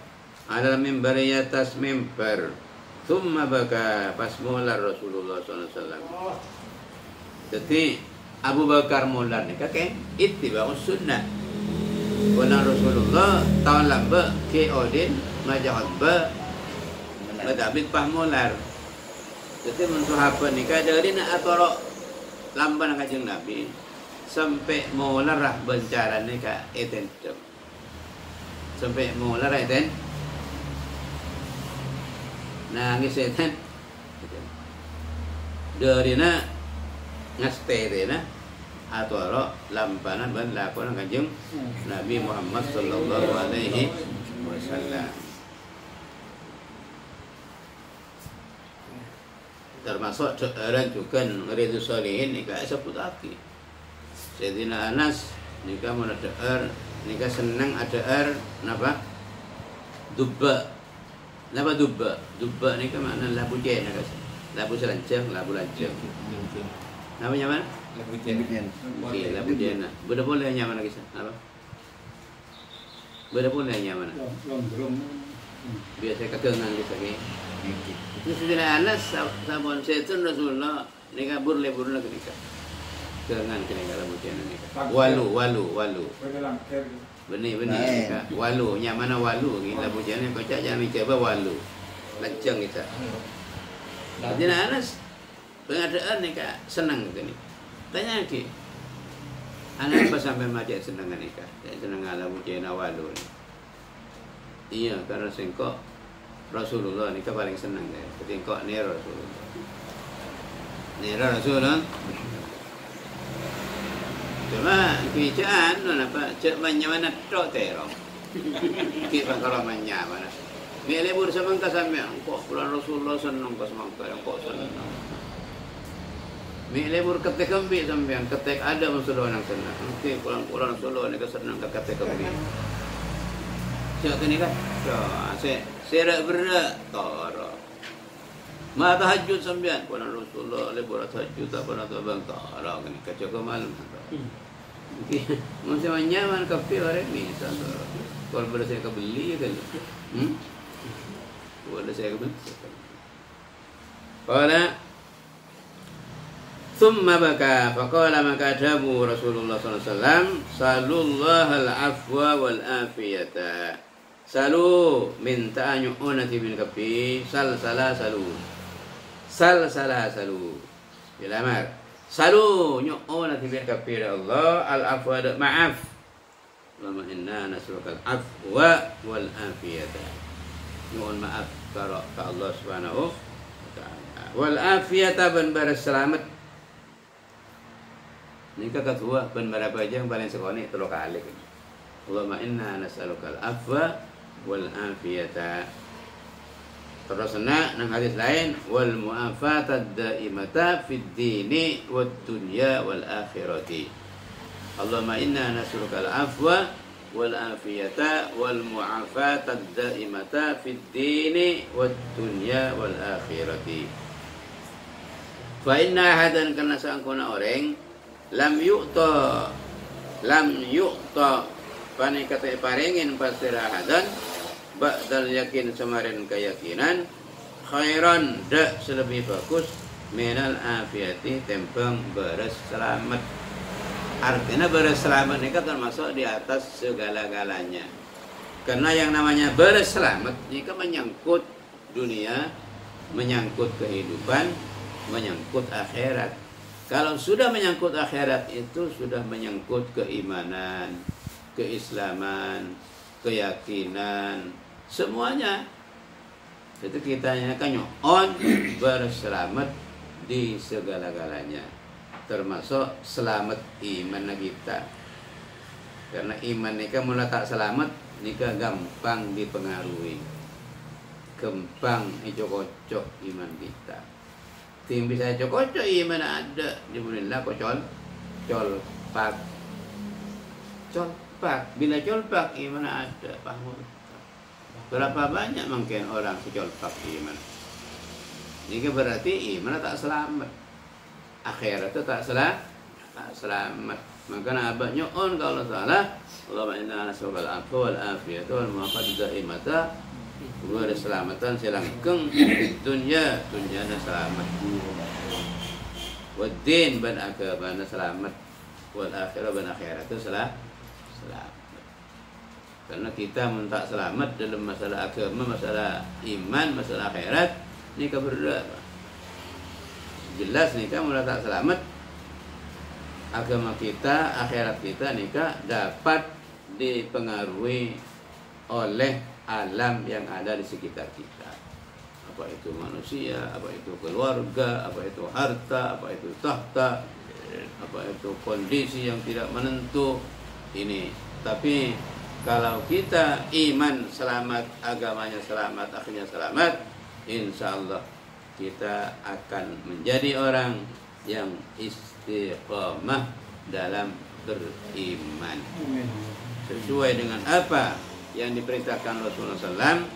Ada mimbar di atas mimbar. Thumma baka pas mular Rasulullah sallallahu alaihi wasallam. Jadi Abu Bakar mular ni kakek ittiba'us sunnah. Wana Rasulullah tahun lamba ke Odin ngajak khutbah madhabit pahmular. Jadi mensuhapa ni kadari nak atoro lamba nak kajeng Nabi sampai mular rah bencara ni ka eten. Sampai mular eten. Nangis eten. Dari na ngaste na atau lampanan ban lakonan kanjeng Nabi Muhammad sallallahu alaihi wasallam. Termasuk orang juga Ridho Solihin nikah sebut aki. Sayyidina Anas nikah mana deer nikah senang ada napa dubba. Napa dubba? Dubba nikah makna labu jen nak. Labu serancang, labu lancang. Namanya mana? Labu jen. Okey, labu jen. Benda boleh yang mana kisah? Apa? Benda boleh yang mana? Biasa kekengan kisah ni. Itu Sayyidina Anas sabun setan Rasulullah nikah burle nikah. Kekengan kena labu jen nikah. Walu. Benih nikah. Walu, yang mana walu ni labu jen ni kocak jangan coba walu. Lancang kita. Sayyidina Anas pengadaan nikah senang ke ni. Tanya lagi. Anak apa sampai mati senang nikah? Senang ala mujina walu ni. Iya, karena sengkok Rasulullah nikah paling senang dia. Ketingkok ni Rasulullah. Ni Rasulullah. Cuma kicaan apa? Cek mana tok terong. Kita kalau mana. Bila bur samang kasame kok pulang Rasulullah senang pas mangka kok senang. Bila bur ketek kembi sampean ketek ada Rasulullah nang senang. Okey pulang Rasulullah ni kesenang ketek kembi. Cak ni kan. Saya berat toro. Ma tahajud sambian pun Rasulullah le buat tahajud tak pernah tu abang tak ada kan kacau ke malam. Mesti nyaman kafe orang ni satu. Kalau boleh saya kebeli kan. Boleh saya kebeli. Qala thumma baka faqala maka dabu Rasulullah sallallahu alaihi wasallam sallallahu al-afwa wal afiyata. Salu minta nyu'unati bil kafi sal salah salu. Sal salah salu. Dilamar. Salu nyu'unati bil kafi Allah al-afwa ma'af. Lama inna nasrukal afwa wal afiyata. Nyu'un maaf ke Allah Subhanahu wa ta'ala. Wal afiyata ben berselamat. Ini ketua ben berapa aja yang paling sekali tolong kali. Allahumma inna nas'alukal afwa wal afiyata. Terus nang hadis lain wal mu'afatad daimata fid dini wad dunya wal akhirati. Allahumma inna nas'alukal afwa wal afiyata wal mu'afatad daimata fid dini wad dunya wal akhirati. Fa inna hadan kana sangkuna orang lam yu'ta pani kata paringin pasirahadan ba'dal yakin semarin keyakinan khairan dak selebih bagus minal afiyati tempeng beres selamat. Artinya beres selamat ini kan termasuk di atas segala-galanya. Karena yang namanya beres selamat ini kan menyangkut dunia, menyangkut kehidupan, menyangkut akhirat. Kalau sudah menyangkut akhirat itu sudah menyangkut keimanan, keislaman, keyakinan, semuanya. Itu kita kan on berselamat di segala-galanya. Termasuk selamat iman kita. Karena iman ini kan mulai tak selamat, ini kan gampang dipengaruhi. Gampang icok-kocok iman kita. Tim bisa cocok iman ada di bulan kocol colpak bila colpak iman ada paham berapa banyak mungkin orang secolpak iman ini berarti iman tak selamat akhirat itu tak selamat makanya abadnya on kalau salah Allahumma inna nas'alukal afwa wal afiyata wal mu'afatad daimata gua ada selamatan selangkeng dunia ada selamat waddin ban agama selamat wal akhirah ban akhirat itu selamat karena kita minta selamat dalam masalah agama, masalah iman, masalah akhirat ini keberadaan jelas nih kan mulai tak selamat agama kita, akhirat kita nikah dapat dipengaruhi oleh alam yang ada di sekitar kita. Apa itu manusia, apa itu keluarga, apa itu harta, apa itu tahta, apa itu kondisi yang tidak menentu. Ini. Tapi kalau kita iman selamat, agamanya selamat, akhirnya selamat, insya Allah kita akan menjadi orang yang istiqamah dalam beriman. Sesuai dengan apa yang diperintahkan Rasulullah SAW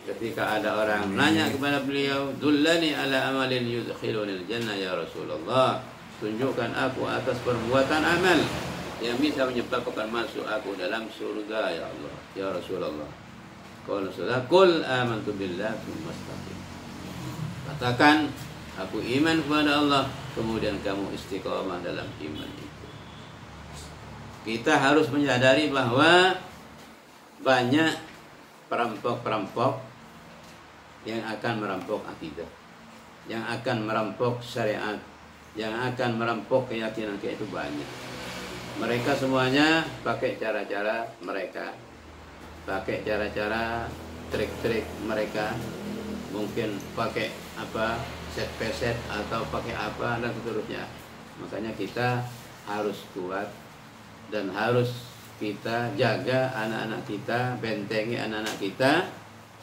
ketika ada orang nanya kepada beliau, dullani ala amalin yudkhilunil jannah ya Rasulullah, tunjukkan aku atas perbuatan amal yang bisa menyebabkan masuk aku dalam surga ya Allah ya Rasulullah. Qala Rasulullah qul amantu billahi tsumma istaqim, katakan aku iman kepada Allah kemudian kamu istiqamah dalam iman itu. Kita harus menyadari bahwa banyak perampok-perampok yang akan merampok akidah, yang akan merampok syariat, yang akan merampok keyakinan kita itu banyak. Mereka semuanya pakai cara-cara mereka, pakai cara-cara trik-trik mereka, mungkin pakai apa set peset atau pakai apa dan seterusnya. Makanya kita harus kuat dan harus kita jaga anak-anak kita, bentengi anak-anak kita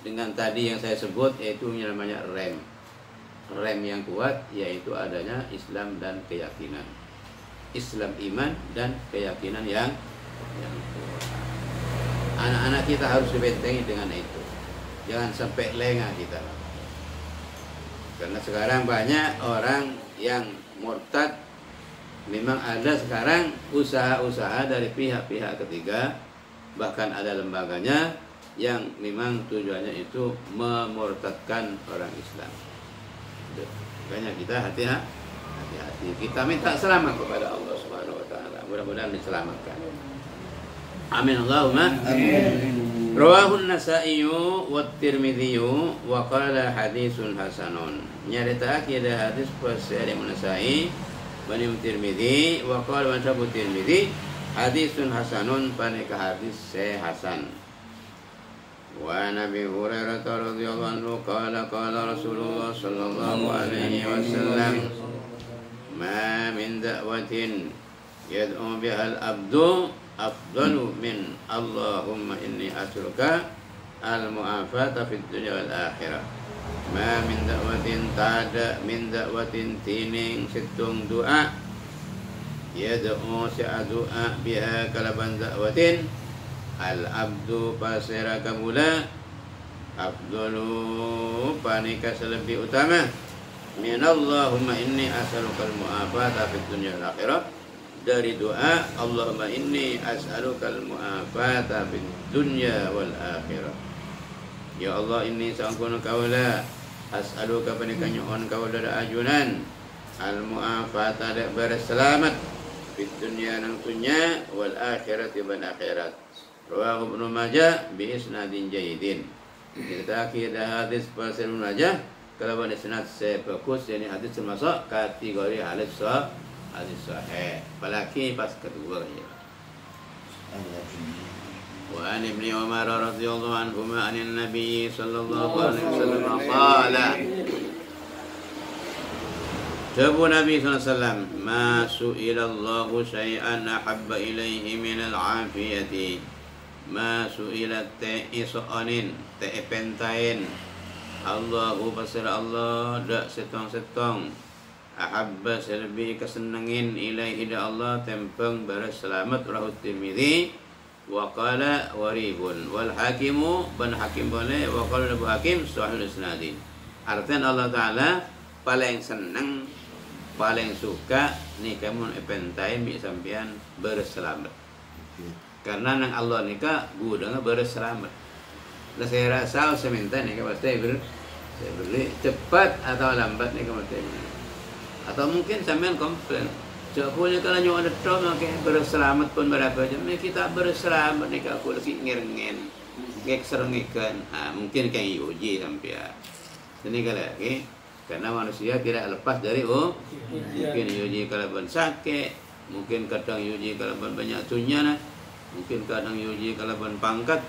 dengan tadi yang saya sebut yaitu yang namanya rem yang kuat, yaitu adanya Islam dan keyakinan, Islam iman dan keyakinan yang kuat. Anak-anak kita harus dibentengi dengan itu, jangan sampai lengah kita. Karena sekarang banyak orang yang murtad. Memang ada sekarang usaha-usaha dari pihak-pihak ketiga, bahkan ada lembaganya yang memang tujuannya itu memurtadkan orang Islam. Makanya kita hati-hati. Kita minta selamat kepada Allah Subhanahu wa taala. Mudah-mudahan diselamatkan. Amin Allahumma amin. Rawahun Nasa'i wa Tirmidzi wa qala haditsun hasanun. Nyarita ada hadis pas Imam Nasa'i Bani Tirmidzi wa qala wa Abu Tirmidzi haditsun hasanun panika hadis hasan. Wa Nabi Hurairah radhiyallahu anhu qala Rasulullah sallallahu alaihi wasallam ma min da'watin yad'u biha al-abdu afdalu min Allahumma inni as'aluka al-mu'afata fid dunya wal akhirah. Ma min da'watin ta'ada min da'watin tining situng doa yad'u doa biha kalaban da'watin al-abdu pasira kamula afdalu panika selebih utama min Allahumma inni as'aluka al-mu'afata fid dunya wal akhirah, dari doa Allahumma inni as'aluka al-mu'afata fid dunya wal akhirah. Ya Allah, inni sa'angkuna kaula as'aluka panika nyuhun kaula da ajunan al-mu'afata da berselamat fid dunya nang dunya wal akhirati ban akhirat. Rawahu Ibnu Majah bi isnadin jayyidin. Kita kira hadis pasal Ibnu Majah kalau isnad sebagus, yani hadis termasuk kategori hadis sahih. Apalagi pas kedua ya. Wa an Ibnu Umar radhiyallahu anhuma anin Nabi sallallahu alaihi wasallam qala Tabu Nabi SAW, ma su'ila Allahu syai'an ahabba ilaihi minal afiyati, ma su'ila te'iso'anin, te'ipentain, Allahu pasir Allah, dak setong-setong, ahabba selebih kesenengin ilaihi da Allah, tempeng baras selamat, rahut Tirmidzi, wa qala waribun, wal hakimu, ban hakim boleh, wa qala Abu Hakim, sahih isnadin. Artinya Allah Ta'ala paling senang, paling suka nih kamu epentain mi sampean berselamat. Karena nang Allah nika gudang berselamat. Lah saya rasa seminta nika pasti saya beli cepat atau lambat nika pasti. Atau mungkin sampean komplain. Coba kalau nyawa ada trom makai berselamat pun berapa jam nih kita berselamat nika aku lagi ngirengen ngek serengikan. Mungkin kayak uji sampean. Ini kalau okay? Karena manusia tidak lepas dari mungkin yuji kalaban sakit, mungkin kadang yuji kalaban banyak tunyana, mungkin kadang yuji kalaban pangkat,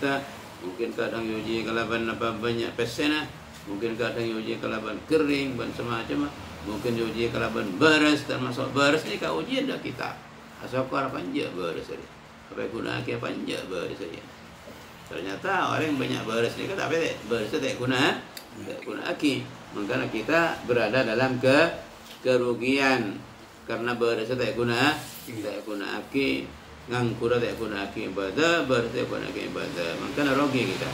mungkin kadang yuji kalaban apa banyak pesena, mungkin kadang yuji kalaban kering dan semacam, mungkin yuji kalaban beres, termasuk beres ni kau uji dah kita. Asal kau apa panja beres saja, apa guna kita panja beres saja. Ternyata orang banyak beres ni kata apa beres tak guna aki. Makanya kita berada dalam kerugian karena beres tak guna aki, ngangkura tak guna aki ibadah, beres tak guna aki ibadah. Makanya rugi kita.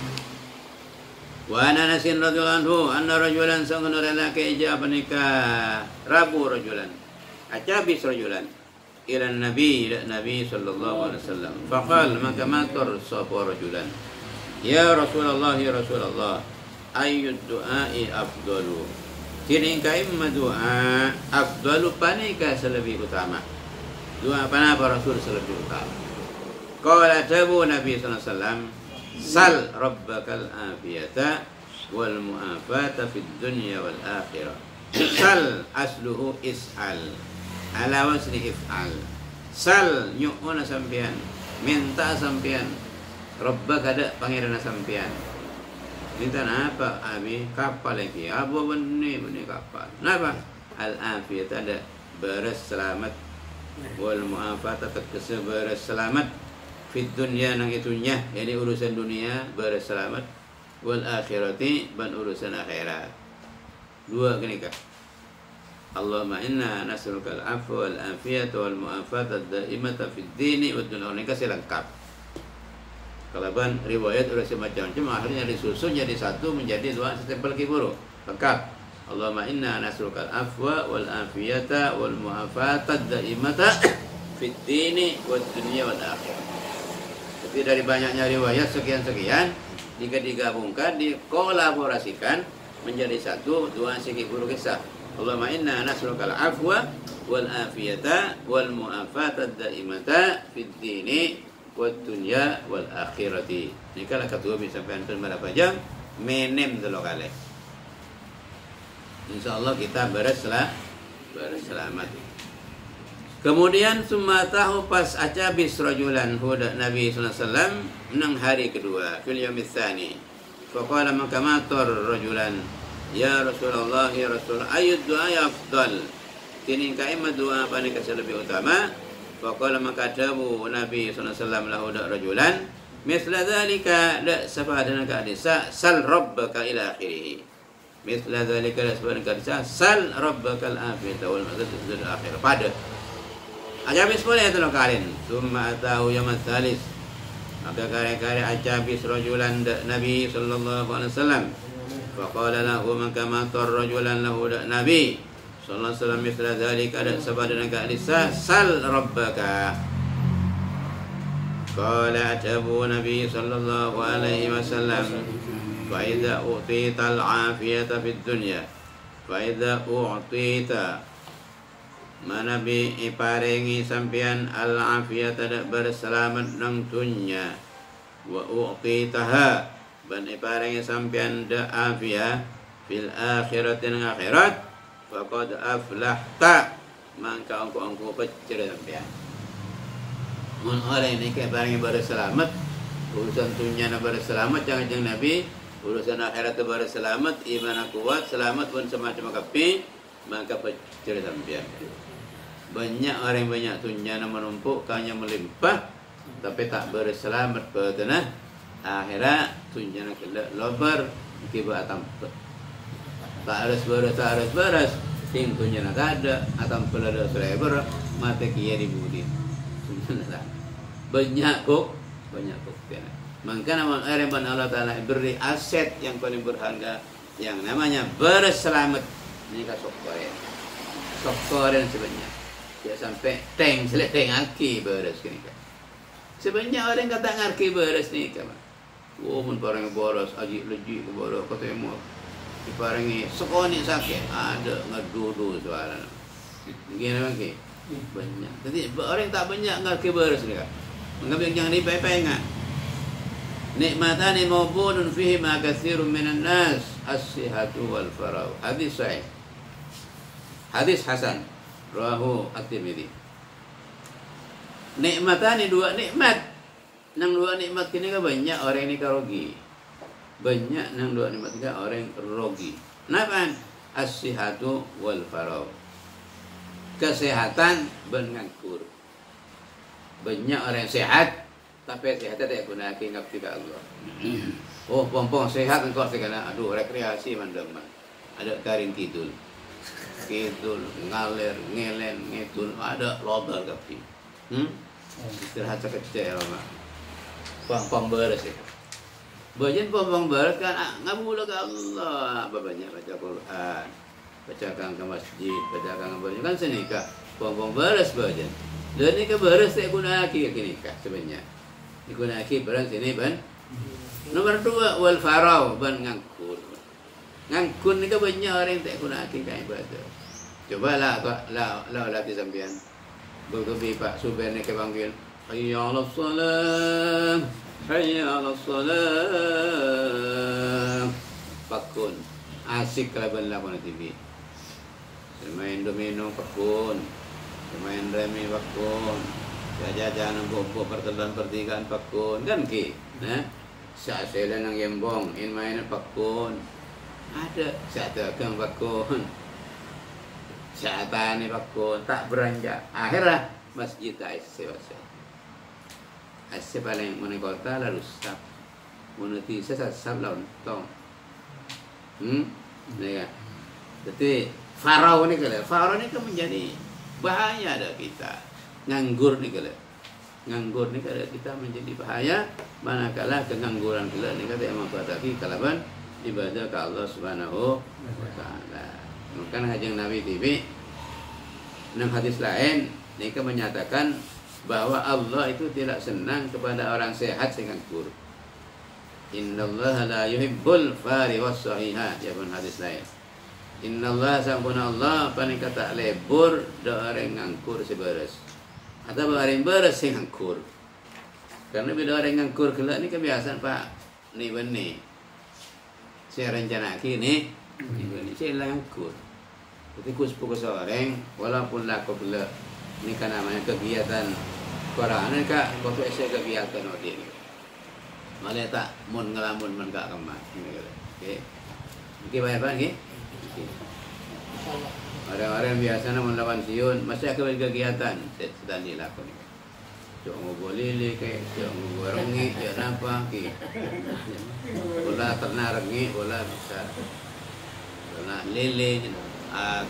Wa Anas radhiyallahu anhu anna rajulan sangana lelaki ijaba nikah rabu rajulan acabis rajulan ila nabi sallallahu alaihi wasallam faqal maka matur sapa rajulan ya Rasulullah ayyud du'ai afdalu. Kini kaim doa afdalu panika selebih utama. Doa apa Rasul selebih utama. Qala tabu Nabi sallallahu alaihi wasallam sal rabbakal afiyata wal mu'afata fid dunya wal akhirah. Sal asluhu is'al ala wasni if'al. Sal nyu'una sampian, minta sampian, rabbaka ada pangeran sampian. Minta apa? Abi kapal lagi. Abu benih kapal. Kenapa? Al-afiyat ada beres selamat. Wal mu'afat terkese beres selamat. Fit dunya nang itunya, jadi urusan dunia beres selamat. Wal akhirati ban urusan akhirat. Dua kenika. Allahumma inna nas'aluka al-'afwa wal afiyata wal mu'afata ad-da'imata fid dini wad dunya. Ini kasih lengkap. Kalaban riwayat udah semacam akhirnya disusun jadi satu menjadi dua setempel kiburu lengkap. Allahumma inna nas'aluka al-afwa wal afiyata wal mu'afata daimata fid dini wad dunya wal akhirah. Tapi dari banyaknya riwayat sekian-sekian digabungkan, dikolaborasikan menjadi satu doa sikit guru kisah. Allahumma inna nas'aluka al-afwa wal afiyata wal mu'afata daimata fid dini wad dunya wal akhirati. Ini kalau ketua bisa pengen berapa jam menem dulu kali. Insyaallah kita berselamat. Kemudian sumatahu pas acabis rajulan huda Nabi sallallahu alaihi wasallam nang hari kedua fil yaumits tsani. Faqala maka matur rajulan ya Rasulullah ya Rasul ayud doa afdal. Kini kaima doa apa ni kasih lebih utama? Faqala maka dawu Nabi sallallahu alaihi wasallam lahu rajulan misla dzalika la safadana ka hadisa sal rabbaka ila akhirih. Misla dzalika la safadana ka hadisa sal rabbaka al afiyata wal mazid al akhir. Pada ajabis boleh itu kalian. Summa atahu yamat thalis. Maka kare-kare ajabis rajulan Nabi sallallahu alaihi wasallam. Faqala lahu maka matar rajulan lahu Nabi sallallahu alaihi wasallam misla dzalika la safadana ka hadisa sal rabbaka. Qala atabu Nabi sallallahu alaihi wasallam fa idza utita al-afiyata fid dunya fa idza utita manabi iparengi sampean al-afiyata berselamat nang dunya wa utitaha ban iparengi sampean da afiyah fil akhirati nang akhirat faqad aflahta mangka angko pecer sampean. Mun orang ini kayak barang yang berselamat, urusan dunia na berselamat, jangan Nabi, urusan akhirat berselamat, iman kuat, selamat pun semacam kapi, maka pecah sampean. Banyak orang banyak dunia na menumpuk, hanya melimpah, tapi tak berselamat pada akhirat dunia na kelak lobar, kibat tampak. Tak harus beres, ting dunia na tak ada, atam pelada selebar, mata kia dibudi. Banyak kok. Maka nama Allah Ta'ala beri aset yang paling berharga yang namanya berselamat. Ini kan sokoren sebenarnya. Ya sampai selesai aki beres kini kan. Sebenarnya orang kata ngarki beres ni kan. Mun parang boros aji leji ke boros kata emo. Diparangi sekoni sakit ada ngadudu suara. Gini lagi. Banyak. Jadi orang tak banyak ngarki beres ni kan. Mengambil yang dipai-pai enggak. Nikmatani mawbudun fihi ma katsirun minan nas as-sihhatu wal faragh. Hadis sahih. Hadis hasan. Rawahu At-Tirmidzi. Nikmatani dua nikmat. Nang dua nikmat kini kan banyak orang ini karogi. Banyak nang dua nikmat ini orang rogi. Napa? As-sihhatu wal faragh. Kesehatan ben nganggur. Banyak orang sehat, tapi sehatnya tak guna ngabdi ke Allah. Oh, pompong sehat engkau segala. Aduh, rekreasi mandaman. Ada garing kidul, ngalir, ngelen, ngidul. Ada lobal ngabdi. Istirahat sekecil lama. Pompong beres ya. Bagian pompong beres kan ngabula ke Allah. Banyak baca Quran, bacakan ke masjid, bacakan ke masjid kan senikah. Pompong beres bagian. Dan ini keberes saya guna aki nikah sebenarnya. Digunakan barang sini ban. Nomor 2 wal farau ban ngangkur. Ngangkur ni banyak orang tak guna aki kan ibadah. Cobalah latih sampean. Begitu Pak Subhan ni kepanggil, hayya 'alas salam. Hayya 'alas salam. Pakun. Asik kalau lawan TV. Main domino pakun. Main remi pakun, jajan bobo pertelan pertigaan pakun kan ki, nah saat saya nang yembong, in main pakun, ada saat dagang pakun, saat tani pakun, tak beranjak, akhirnya masjid ASC paling mana kota lalu sab, mana tisa sab lontong, ya, jadi farau ni kan menjadi bahaya ada kita. Nganggur ni kalau kita menjadi bahaya manakala kengangguran kita ni kata emang pada kalaban ibadah ke Allah Subhanahu wa taala. Maka Kanjeng Nabi TV nang hadis lain nika menyatakan bahwa Allah itu tidak senang kepada orang sehat sing nganggur. Innallaha la yuhibbul fari was sahiha, ya pun hadis lain. Innallaha sampuna Allah paling kata lebur da orang ngangkur seberes. Atau orang beres sing ngangkur. Karena bila orang ngangkur kelak ni kebiasaan Pak. Ni benih. Saya rencana kini ini saya ngangkur. Jadi kus orang walaupun laku kelak ni kan namanya kegiatan Quran ni kak waktu saya kegiatan odi ni. Malah tak mun ngelamun mun gak kemat. Okey. Okey bayar Pak nggih. Orang-orang biasa mun lawan siun masih akan kegiatan sedang dilakukan. Cok ngobrol lele ke, cok ngobrol rengi, cok apa ke. Bola ternak rengi, bola besar. Ternak lele,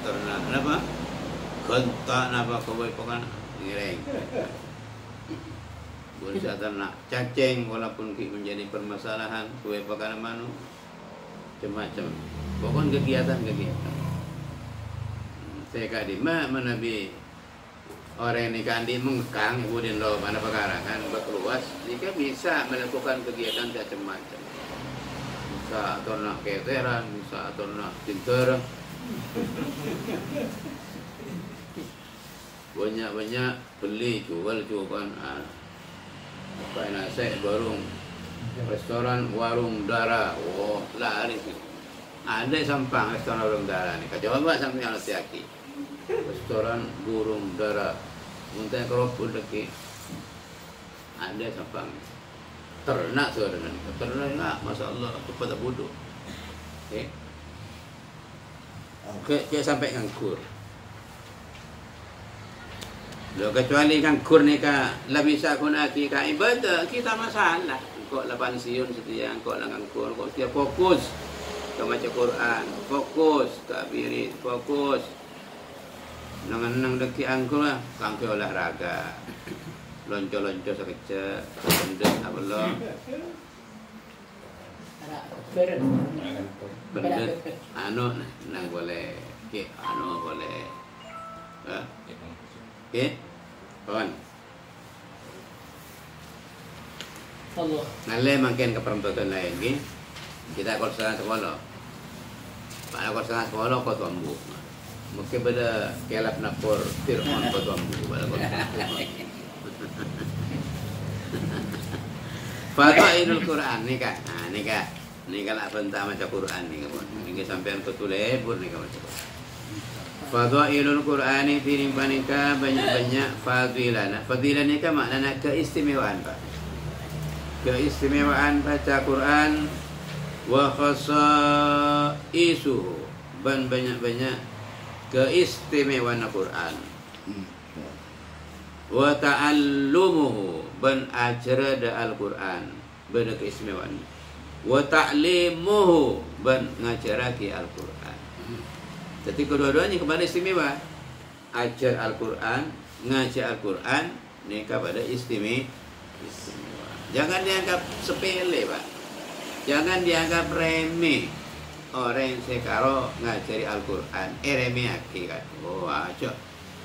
ternak apa? Kontak apa kau bukan ngireng. Boleh ternak cacing walaupun menjadi permasalahan, kau bukan manu macam-macam. Pokoknya kegiatan-kegiatan. Saya kadi mana Nabi orang ini kandi mengekang kemudian lo mana perkara kan berkeluas ini kan bisa melakukan kegiatan macam-macam, bisa ternak keteran, bisa ternak pinter, banyak beli jual kan apa nasi warung restoran warung dara, oh lari sih ada sampang restoran warung dara nih coba sampai yang laki restoran burung dara muntah keropok lagi ada sampang ternak saudara ternak masya Allah kepada bodoh oke sampai ngangkur lo kecuali ngangkur nih kak lah bisa kunati kak ibadah kita masalah kok lah pensiun setia kok lah ngangkur kok setiap fokus ke baca Quran fokus ke birit fokus nang deki angkul lah kangke olahraga lonco sekecil benda apa lo benda anu nang boleh ke anu boleh ke kawan Allah nale makin ke perempuan lain ke kita kalau sekolah pada kalau sekolah kau tuambu mungkin pada kelap napor Fir'aun pada tuambu pada kau Fadailul Quran ni kak ni kalau bentang macam Quran ni kawan ni sampai betul lebur ni kawan Fadailul Quran ni tirimbanika banyak fadilah fadilah ni kan maknanya keistimewaan Pak keistimewaan baca Quran wa khasaisuhu ban banyak keistimewaan Al-Quran wa ta'allumuhu ban ajar Al-Quran ban keistimewaan wa ta'limuhu ban ngajarake Al-Quran jadi kedua-duanya kepada istimewa ajar Al-Quran ngajar Al-Quran ni kepada istimewa jangan dianggap sepele Pak. Jangan dianggap remeh orang yang sekaro ngajari Al-Quran remeh aki kan oh aja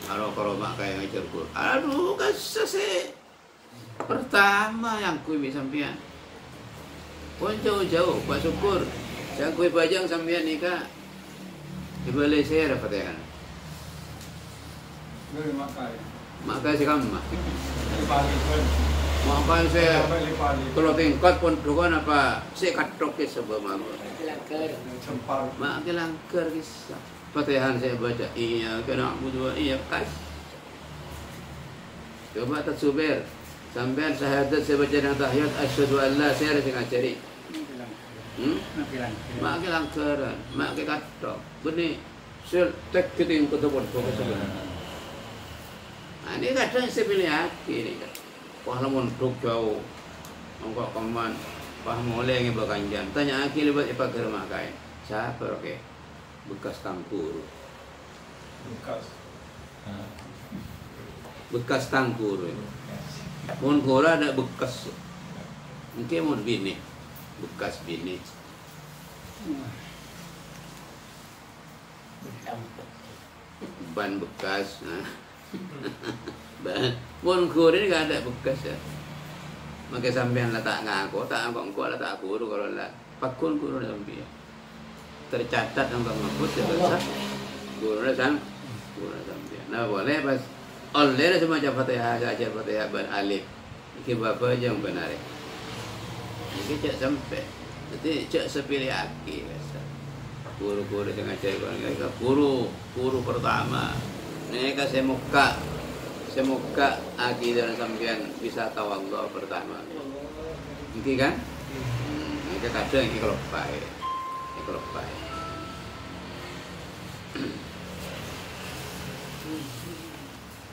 kalau mak kayak ngajar Quran aduh kasih pertama yang kui bisa sampean pun jauh-jauh Pak syukur yang kui pajang sampean nikah dibeli saya dapat ya kan makai si kamu maka saya kalau tingkat pun bukan apa saya katok ke sebab malu mak kelangkar kisah Fatihah saya baca iya kena budu iya kas coba tasbih sampai syahadat saya baca dengan tahiyat asyhadu an la saya ada ngajari mak kelangkaran mak katok benih sel tek kiting ketepon fokus ini kadang saya pilih hati ini kan pahalamun duk jauh engkau kaman paham oleh yang berkanjan tanya aki lebat apa ke rumah kain siapa oke bekas tangkur bekas tangkur mun kora ada bekas mungkin mun bini bekas bini Ban bekas. Nah. Mun kur ini nggak ada bekas ya. Maka sampean letak ngaku, tak angkok letak guru kalau lah pakun guru sampai tercatat angkok ngapus ya besar guru sampai. Nah boleh pas oleh semacam fatihah saja fatihah ban alif. Iki bapa yang benar. Iki cak sampai. Jadi cak sepilih aki besar. Guru-guru yang ngajar guru pertama. Ini kasih muka. Semoga akidah sampean bisa tahu Allah pertama. Iki kan? Iki kadang iki kelopai. Iki kelopai.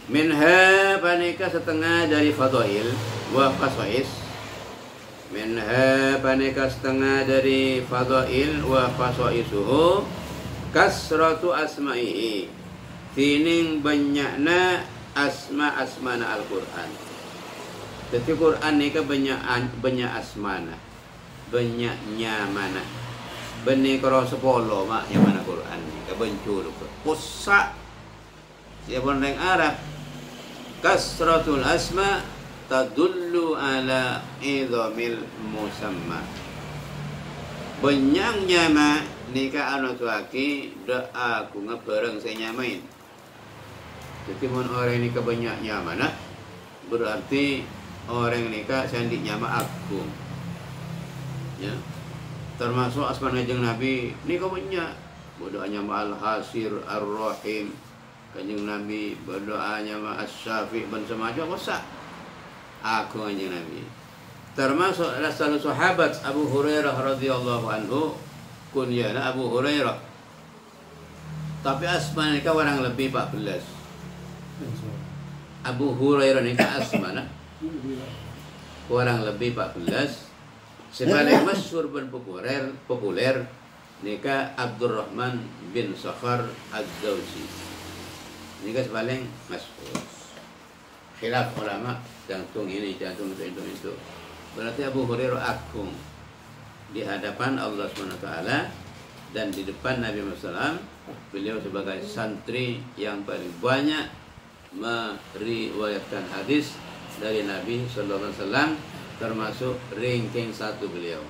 Minha panika setengah dari fadail wa qasais. Minha panika setengah dari fadail wa qasaisuhu kasratu asma'ihi. Tining banyakna asma-asmana Al-Quran. Jadi Quran ni kan banyak asmana, banyak nyamana. Bani kalau 10 mak nyamana Quran ni kan bencul ke. Pusat siapa orang Arab. Kasratul asma tadullu ala idhamil musamma. Banyak nyama ni kan anu tuaki doa aku ngebareng saya nyamain. Jadi orang ini kebanyak mana berarti orang ini sandi nyama aku, ya. Termasuk asma kanjeng Nabi ini kebanyak. Berdoa nyama Al-Hasir Ar-Rahim kanjeng Nabi, berdoa nyama As-Syafi dan semacam kosa. Aku kanjeng Nabi. Termasuk salah sahabat Abu Hurairah radhiyallahu anhu kunyana Abu Hurairah. Tapi asma ini orang lebih 14. Abu Hurairah ni asmana kurang lebih 14. Sebagai masyhur dan populer nikah Abdurrahman bin Sakhar Az-Zawji. Nikah sebagai masyhur. Khilaf ulama jantung ini jantung itu. Berarti Abu Hurairah agung di hadapan Allah SWT dan di depan Nabi Muhammad. Beliau sebagai santri yang paling banyak meriwayatkan hadis dari Nabi Sallallahu Alaihi Wasallam, termasuk ranking 1 beliau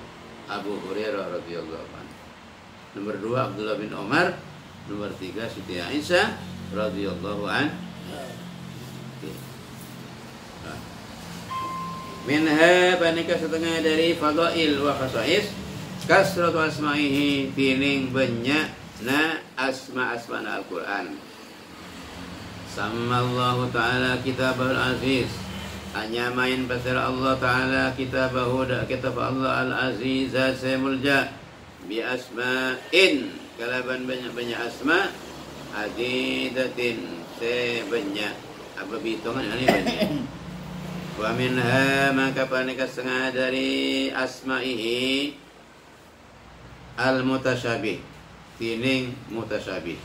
Abu Hurairah radhiyallahu anhu. Nomor 2 Abdullah bin Umar, nomor 3 Siti Aisyah radhiyallahu anha. Minha panika setengah dari fadail wa khasais kasratu asma'ihi tining banyak na asma Al-Quran. Sama Allah Ta'ala kitabahul aziz. Hanya main pasal Allah Ta'ala kitabahu kitab Allah al-azizah semulja bi asma'in kalaban banyak-banyak asma adidatin sebanyak apa hitungan ini banyak. Wa minha maka panika setengah dari asma'ihi al-mutasyabih tining mutasyabih.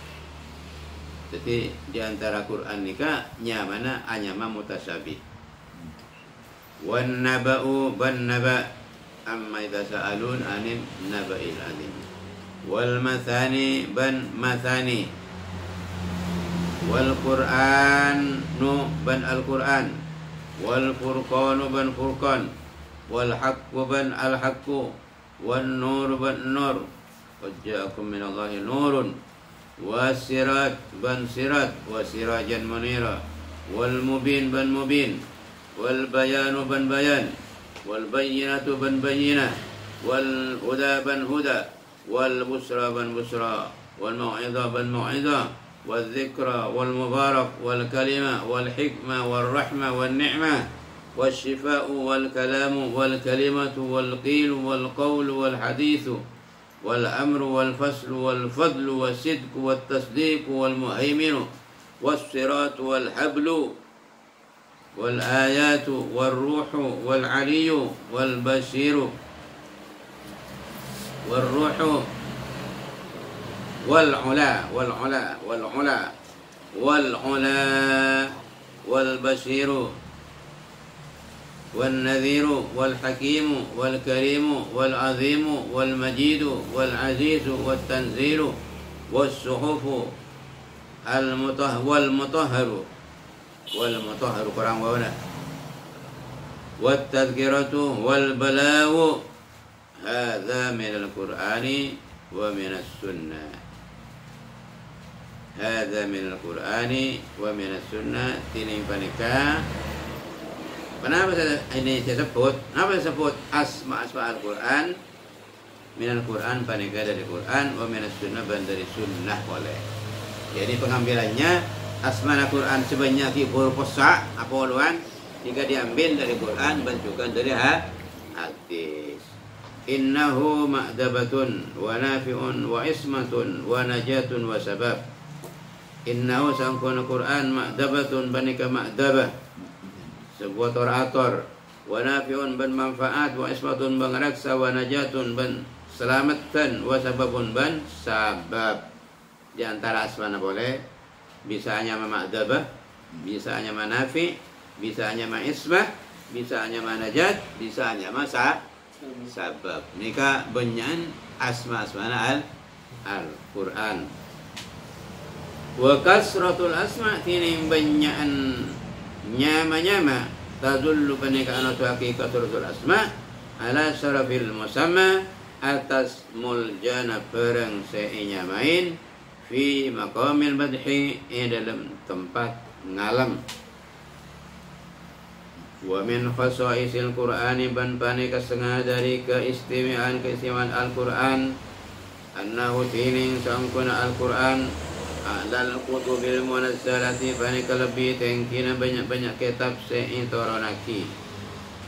Jadi di antara Quran nikah nyamana anyama mutasyabih. Wan naba'u ban naba' amma idza sa'alun anin naba'il azim. Wal mathani ban mathani. Wal Qur'anu ban Al-Qur'an. Wal furqanu ban furqan. Wal haqqu ban al-haqqu. Wan nur ban nur. Qad ja'akum minallahi nurun. Wasirat ban sirat wasirajan munira wal mubin ban mubin wal bayanu ban bayan wal bayyinatu ban bayyinah wal huda ban huda wal busra ban busra wal mau'izah ban mau'izah wal dzikra wal mubarak wal kalima wal hikmah wal rahmah wal ni'mah wal shifa'u wal kalamu wal kalimatu wal qilu wal qawlu wal hadithu والأمر والفصل والفضل والصدق والتصديق والمهيمن والصراط والحبل والآيات والروح والعلي والبشير والروح والعلا والعلا والعلا والعلا والبشير والنذير والحكيم والكريم والعظيم والمجيد والعزيز والتنزيل والصحف والمطهر kurang bawah والتذكرة والبلاغ هذا من القرآن ومن السنة هذا من القرآن ومن السنة tining panika. Kenapa ini saya sebut? Kenapa saya sebut asma Al-Quran? Minal Quran panika dari Quran, wa minas sunnah dari sunnah boleh. Jadi pengambilannya asma Al-Quran sebanyak berposa apa uluan jika diambil dari Quran bentukan dari hadis. Innahu ma'dabatun wa nafi'un wa ismatun wa najatun wa sabab. Innahu sangkuna Quran ma'dabatun banika ma'dabah sebuah torator, wa nafi'un ban manfaat, wa ismatun ban raksa, wa najatun ban selamatan, wa sababun ban sabab. Di antara asmana boleh, bisa hanya ma'dabah, bisa hanya manafi, bisa hanya ma'ismah, bisa hanya manajat, bisa hanya sabab. Nika banyak asma-asmana Al-Quran. Wa kasratul asma tining banyakan nyama-nyama tadullu panika anatu hakikatul asma ala syarafil musamma atas muljana perang se'inyamain fi maqamil madhi dalam tempat ngalam. Wa min khasaisil Qur'ani ban panika setengah dari keistimewaan Al-Qur'an annahu tining sangkuna Al-Qur'an a'lal kutubil munazzalati panika lebih tengkina banyak-banyak kitab seitoronaki.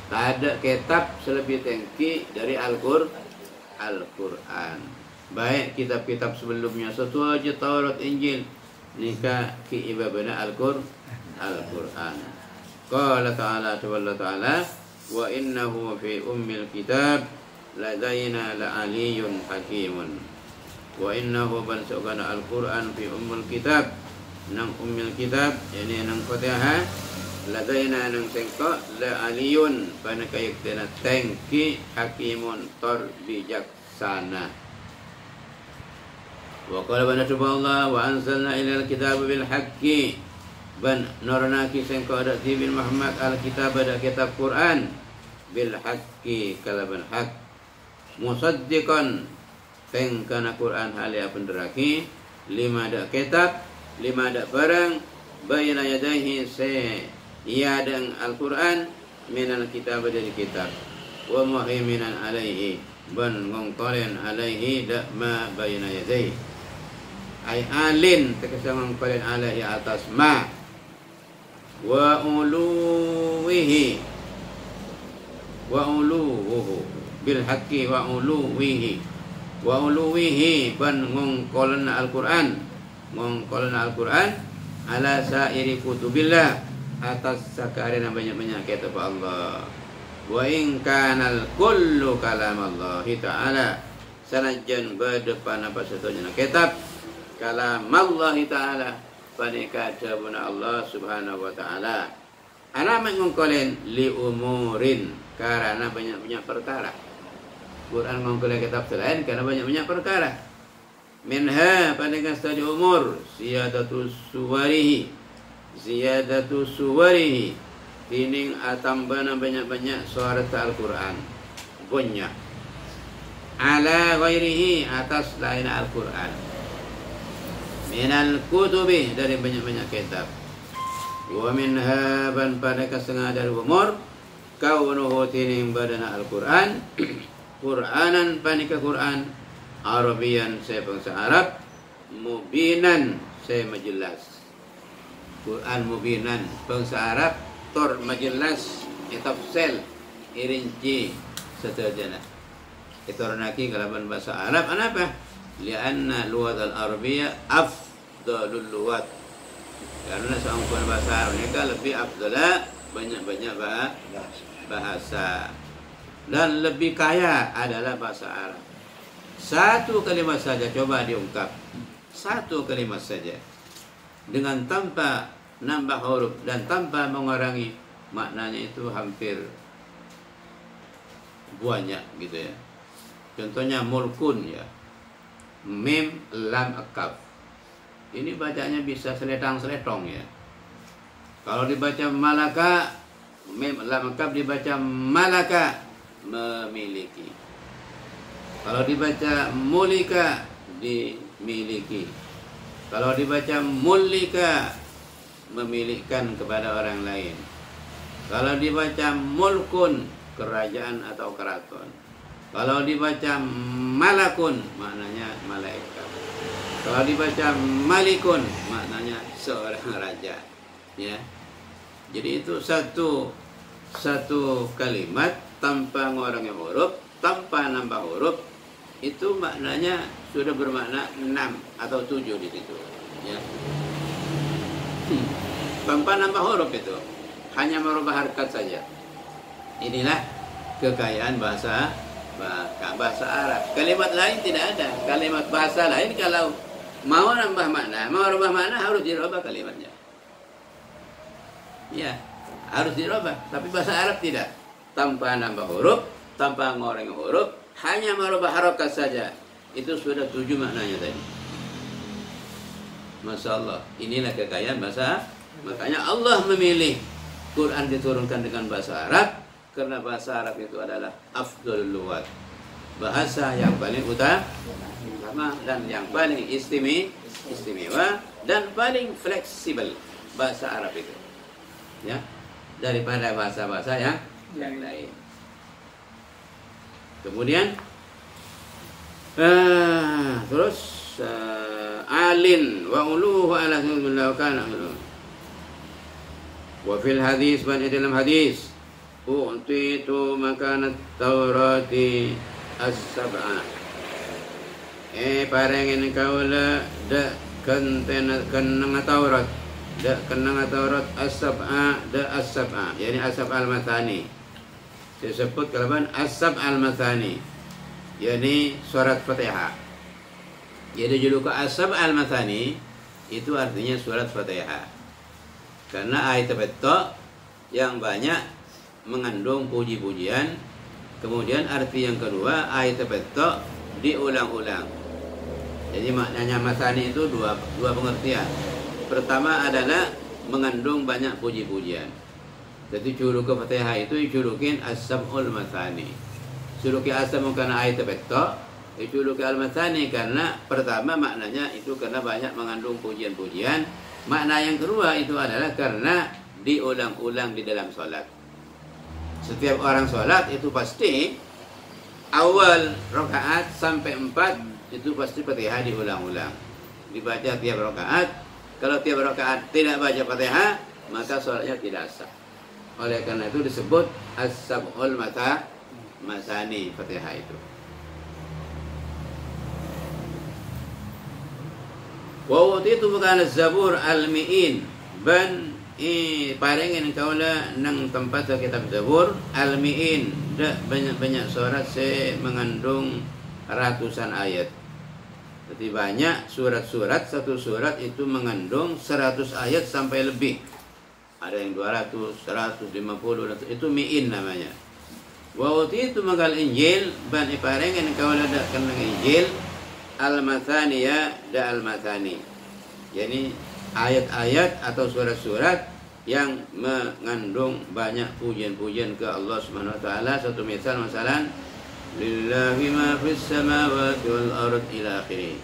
Tak ada kitab selebih tengki dari Al-Quran. Baik kitab-kitab sebelumnya satu aja Taurat Injil nika ki ibabana Al-Quran. Qala ta'ala ta'ala wa innahu fi ummil kitab ladaina la'aliyun hakimun. Wa innahu bansukana Al-Quran fi ummul kitab nang ummil kitab yani nang Fatihah ladaina nang sengko la aliyun panaka yaktena tengki hakimun tor bijaksana. Wa qala bana subhanallah wa anzalna ilal kitab bil haqqi ban nornaki sengko ada bil Muhammad al-kitab ada kitab Quran bil haqqi kalaban haq musaddiqan tengkana Quran halia penderaki lima ada kitab lima ada barang bayna yadaihi se ia dan Al-Quran minal kitab dari kitab wa muhaiminan alaihi ban ngongkolen alaihi da ma bayna yadaihi ay alin tekasa ngongkolen alaihi atas ma wa uluwihi wa uluwuhu bil haqqi wa uluwihi wa uluwihi ban ngongkolan Al-Quran ala sairi kutubillah atas sakarena banyak-banyak kitab Allah. Wa in kanal kullu kalam Allah ta'ala sanajan berdepan apa satunya kitab kalam Allah ta'ala panika jabuna Allah subhanahu wa ta'ala ana mengongkolen li umurin karena banyak-banyak perkara. Quran mengkuliah kitab selain karena banyak-banyak perkara. Minha panika studi umur ziyadatu suwarihi tining atambana banyak-banyak surat Al-Quran banyak ala ghairihi atas lain Al-Quran minal kutubi dari banyak-banyak kitab wa minha ban panika setengah dari umur kaunuhu tining badana Al-Quran Quranan panika Quran Arabian saya bangsa Arab mubinan saya majelas Quran mubinan bangsa Arab tor majelas tafsir irinci seterusnya itu naki kalaban bahasa Arab kenapa lianna lugat al-Arabiyah afdalul lugat karena seangkuhan bahasa Arab mereka lebih afdala banyak-banyak bahasa dan lebih kaya adalah bahasa Arab. Satu kalimat saja coba diungkap. Satu kalimat saja. Dengan tanpa nambah huruf dan tanpa mengurangi maknanya itu hampir banyak gitu ya. Contohnya mulkun ya, mim lam kaf. Ini bacanya bisa seletang-seletong ya. Kalau dibaca malaka, mim lam kaf dibaca malaka, memiliki. Kalau dibaca mulika, dimiliki. Kalau dibaca mulika, memilikan kepada orang lain. Kalau dibaca mulkun, kerajaan atau keraton. Kalau dibaca malakun, maknanya malaikat. Kalau dibaca malikun, maknanya seorang raja. Ya. Jadi itu satu kalimat tanpa ngorongnya huruf, tanpa nambah huruf, itu maknanya sudah bermakna 6 atau 7 di situ. Ya. Tanpa nambah huruf itu, hanya merubah harkat saja. Inilah kekayaan bahasa Arab. Kalimat lain tidak ada. Kalimat bahasa lain kalau mau nambah makna, mau rubah makna harus dirubah kalimatnya. Ya, harus dirubah. Tapi bahasa Arab tidak. Tanpa nambah huruf, tanpa ngoreng huruf, hanya merubah harokat saja. Itu sudah 7 maknanya tadi. Masya Allah. Inilah kekayaan bahasa. Makanya Allah memilih Quran diturunkan dengan bahasa Arab, karena bahasa Arab itu adalah afdhalul lughat, bahasa yang paling utama dan yang paling istimewa dan paling fleksibel, bahasa Arab itu, ya, daripada bahasa-bahasa yang lain. Kemudian terus alin wa uluhu ala sunnatillah kana wa fil hadis, dan dalam hadis, u'titu makanat taurati as-sab'a, parengin kaula da kenang Taurat, da kenang Taurat as-sab'a, da as-sab'a, yani as-sab' al-mathani, disebut kalaban as-sab' al-mathani, yani surat Fatihah. Jadi judul as-sab' al-mathani itu artinya surat Fatihah, karena ayat betok yang banyak mengandung puji-pujian. Kemudian arti yang kedua, ayat betok diulang-ulang. Jadi maknanya masani itu dua pengertian. Pertama adalah mengandung banyak puji-pujian. Jadi juluk Fatihah itu dijulukin as-sab'ul mathani. Juluki as-sab'u karena ayat betok, dijuluki al-mathani karena pertama maknanya itu karena banyak mengandung pujian-pujian. Makna yang kedua itu adalah karena diulang-ulang di dalam sholat. Setiap orang sholat itu pasti awal rakaat sampai 4 itu pasti Fatihah diulang-ulang, dibaca tiap rakaat. Kalau tiap rakaat tidak baca Fatihah, maka sholatnya tidak sah. Oleh karena itu disebut as-sab'ul masani, Fatihah itu. Wa itu bukan az-zabur al-mi'in, ban parengin kaula nang tempat kitab Zabur al-mi'in, dak banyak-banyak surat mengandung ratusan ayat. Jadi banyak surat-surat, satu surat itu mengandung 100 ayat sampai lebih. Ada yang 200, 150, itu mi'in namanya. Wa itu magal Injil, ban parengin kaula dak kenang Injil al-mathaniya da al-mathani, yani ayat-ayat atau surat-surat yang mengandung banyak pujian-pujian ke Allah Subhanahu wa taala. Satu misal masalan lillahi ma fis samawati wal ard ila akhirih.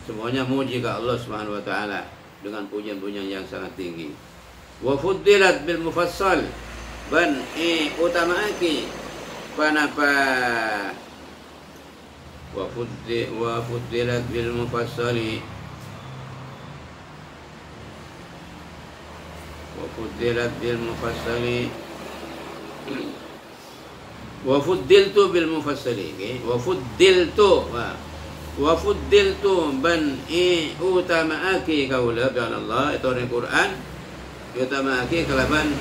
Semuanya muji ke Allah Subhanahu wa taala dengan pujian-pujian yang sangat tinggi. Wa fuddilat bil mufassal, ban utamaaki panapa wa fuddilat bil mufassali wa fuddilat bil mufassali wa fuddiltu bil mufassali, okay? Wa fuddiltu ban utamaaki kaula bi Allah, itu dari Quran, utamaaki kalaban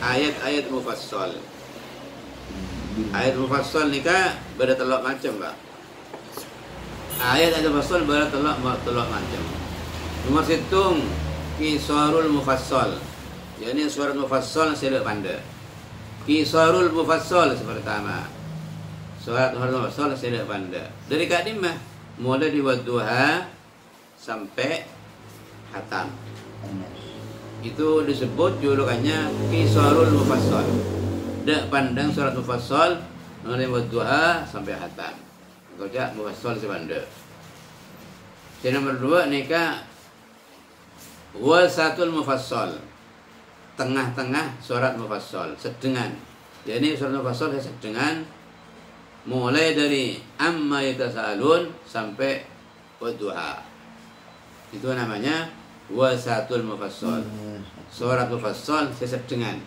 ayat-ayat mufassal. Ayat mufassal nikah bertelok macam, Pak. Ayat mufassal bertelok macam. Nomor hitung kisarul mufassal, yani surat mufassal sila panda. Kisarul mufassal sepertama. Sholat mufassal saya dak panda. Dari kadim mah mulai di wadduha sampai hatam. Itu disebut julukannya qisarul mufassal. Dak pandang sholat mufassal mulai wadduha sampai hatam. Kerja mufassal sebanda. Yang nomor 2 nikah wasatul mufassal. Tengah-tengah surat mufassal, sedengan. Jadi surat mufassal sedengan mulai dari amma yatasalun sampai wadduha. Itu namanya wasatul mufassal. Surat mufassal sedengan.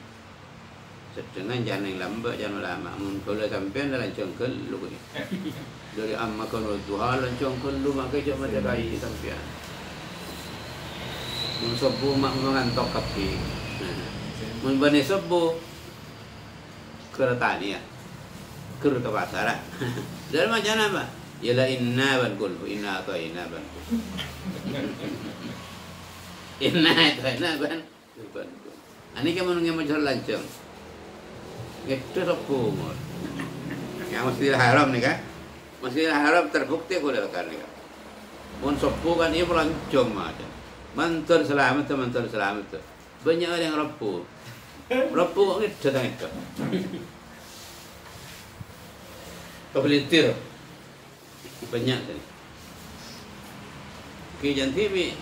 Sedengan jangan yang lambat, jangan lama. Kalau sampai dalam cengkel lu ni. Dari amma kan wadduha dalam cengkel lu makai cuma jagai sampai. Mun subuh mak mengantok kapi. Mun bani subuh keretani ya. Ker ke pasar. Dari macam apa? Yalah inna ban kul, inna atau inna ban. Inna itu inna ban. Ani kamu nunggu macam lancang. Itu subuh mur. Yang Masjidil Haram nih kan? Masjidil Haram terbukti aku dah kan nih kan. Mun subuh kan ia melancong macam. Mantur selamat tu, mantur selamat tu. Banyak orang yang rapuh. Rapuh ni datang itu. Kepelintir. Banyak tadi. Kijan TV.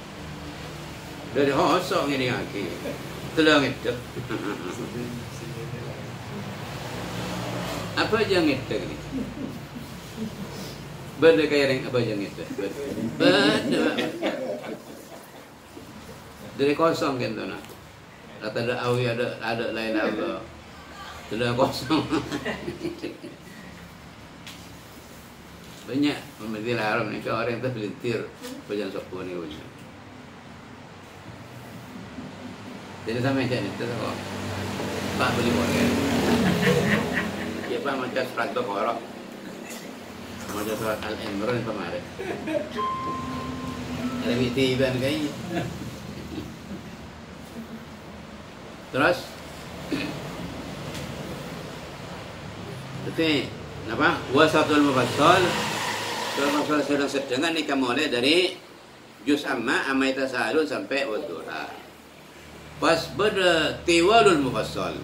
Dari hosok ni aki. Telang itu. Apa yang itu ni? Benda kaya yang apa yang itu? Benda. Dari kosong kan tu nak. Kata ada awi ada lain apa. Sudah kosong. Banyak Masjidil Haram ni orang yang terpelintir berjalan sopo ni punya. Jadi sama macam ni tu kok. Pak beli boleh. Ya Pak macam surat Al-Baqarah. Macam surat Al-Imran kemarin. Ada witiban kayaknya. Terus Jadi apa? Wasatul mufassal. Surat mufassal sedang ni mulai dari juz amma yatasalun sampai wadduha. Pas pada tiwalul mufassal.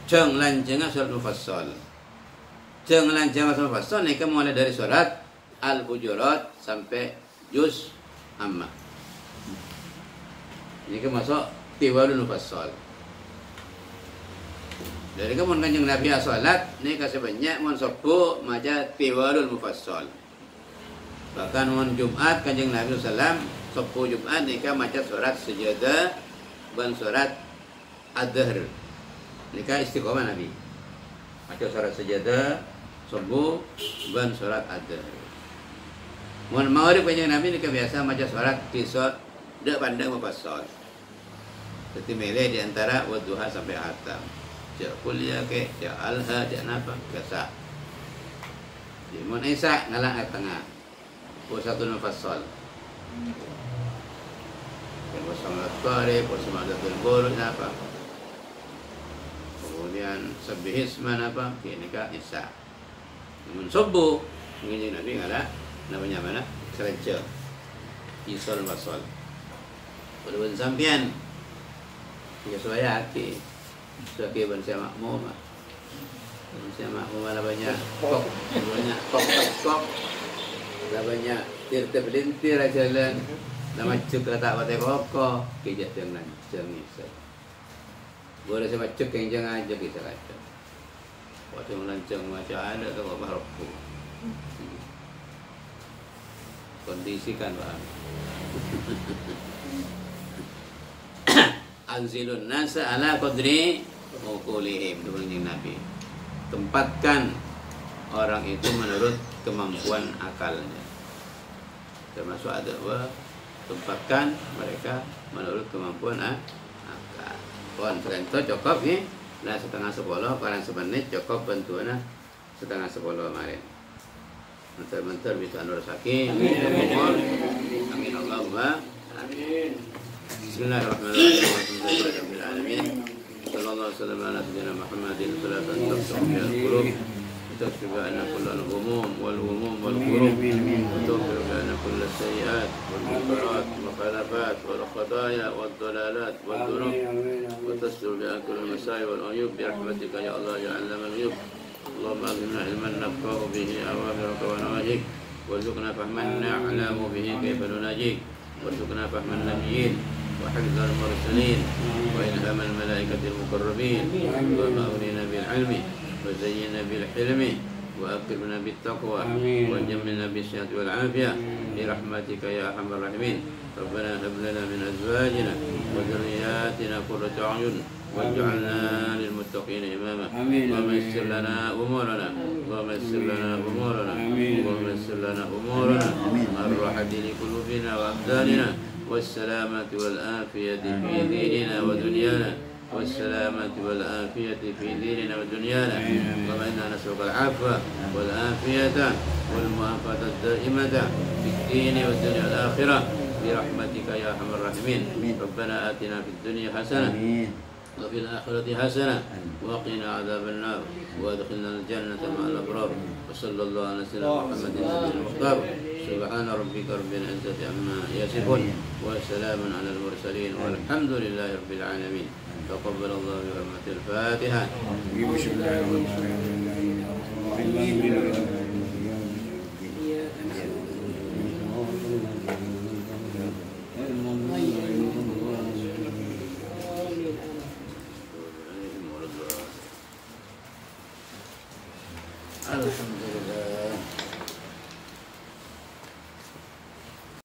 Ceng lancengan surat mufassal. Ceng lancengan surat mufassal ni mulai dari surat Al-Hujurat sampai juz amma. Ini masuk tiwalul mufassal. Dari kemun kanjeng Nabi salat ni kasih banyak mun subuh maca tiwalul mufassal. Bahkan mun Jumat kanjeng Nabi sallam subuh Jumat ni ka maca surat Sajadah dan surat Ad-Dahr. Ni ka istiqomah Nabi. Maca surat Sajadah subuh dan surat Ad-Dahr. Mun Maghrib kanjeng Nabi ni ka biasa maca surat Qisar dak pandang mufassal. Jadi milih di antara wadduha sampai hatam. Cak kuliah ke, cak alha, cak napa, kasa. Di mun Isa ngalang ke tengah. Wasatul mufassal. Wasam al-Qari, wasam al-Buruj napa. Kemudian Sabbihisman apa, ini ka Isa. Mun subuh, mungkin Nabi ngalah namanya mana? Kerja. Isal mufassal. Walaupun sampian ya supaya hati sebagai bangsa makmum, bangsa makmum ada banyak kok, ada banyak terpelintir jalan, nama cuk kata batai koko, kijat yang lancang isa. Boleh sama cuk yang jangan aja kita kata. Waktu melancang macam ada tu apa rokok. Kondisikan bang. Anzilun nasa ala qadri uqulihim, dengan Nabi. Tempatkan orang itu menurut kemampuan akalnya. Termasuk ada tempatkan mereka menurut kemampuan akal. Pohon serentok cukup ni, lah 9:30, kurang semenit cukup bantuan 9:30 kemarin. Mentar-mentar bisa nur sakit, amin Allahumma amin. Bismillahirrahmanirrahim. Sallallahu alaihi wasallam ala sayyidina Muhammadin sallallahu alaihi wasallam. وتكشف عنا كل الغموم والغموم والكروب، وتغفر لنا كل السيئات والمنكرات والمخالفات والخطايا والضلالات والذنوب، وتستر بها كل المساوئ والعيوب برحمتك يا الله يا علام الغيوب. اللهم ألهمنا علما نفقه به أوامرك ونواهيك، وارزقنا فهما نعلم به كيف نناجيك، وارزقنا فهم النبيين وحفظ المرسلين وإلهام الملائكة المقربين، ومأوننا بالعلم وزينا بالحلم وأكرمنا بالتقوى وجملنا بالصحة والعافية برحمتك يا أرحم الراحمين. ربنا هب لنا من أزواجنا وذرياتنا قرة أعين واجعلنا للمتقين إماما. اللهم يسر لنا أمورنا، اللهم يسر لنا أمورنا، اللهم يسر لنا أمورنا، الراحة لقلوبنا وأبداننا، والسلامة والعافية في ديننا ودنيانا، والسلامة والعافية في ديننا ودنيانا. اللهم إنا نسألك العفو والعافية والمعافاة الدائمة في الدين والدنيا والآخرة برحمتك يا أرحم الراحمين. ربنا آتنا في الدنيا حسنة وفي الآخرة حسنة وقنا عذاب النار وادخلنا الجنة مع الأبرار. وصلى الله على سيدنا محمد النبي المختار. سبحان ربك رب العزة عما يصفون وسلام على المرسلين والحمد لله رب العالمين. تقبل الله برحمة الفاتحة. بسم الله الرحمن الرحيم. الحمد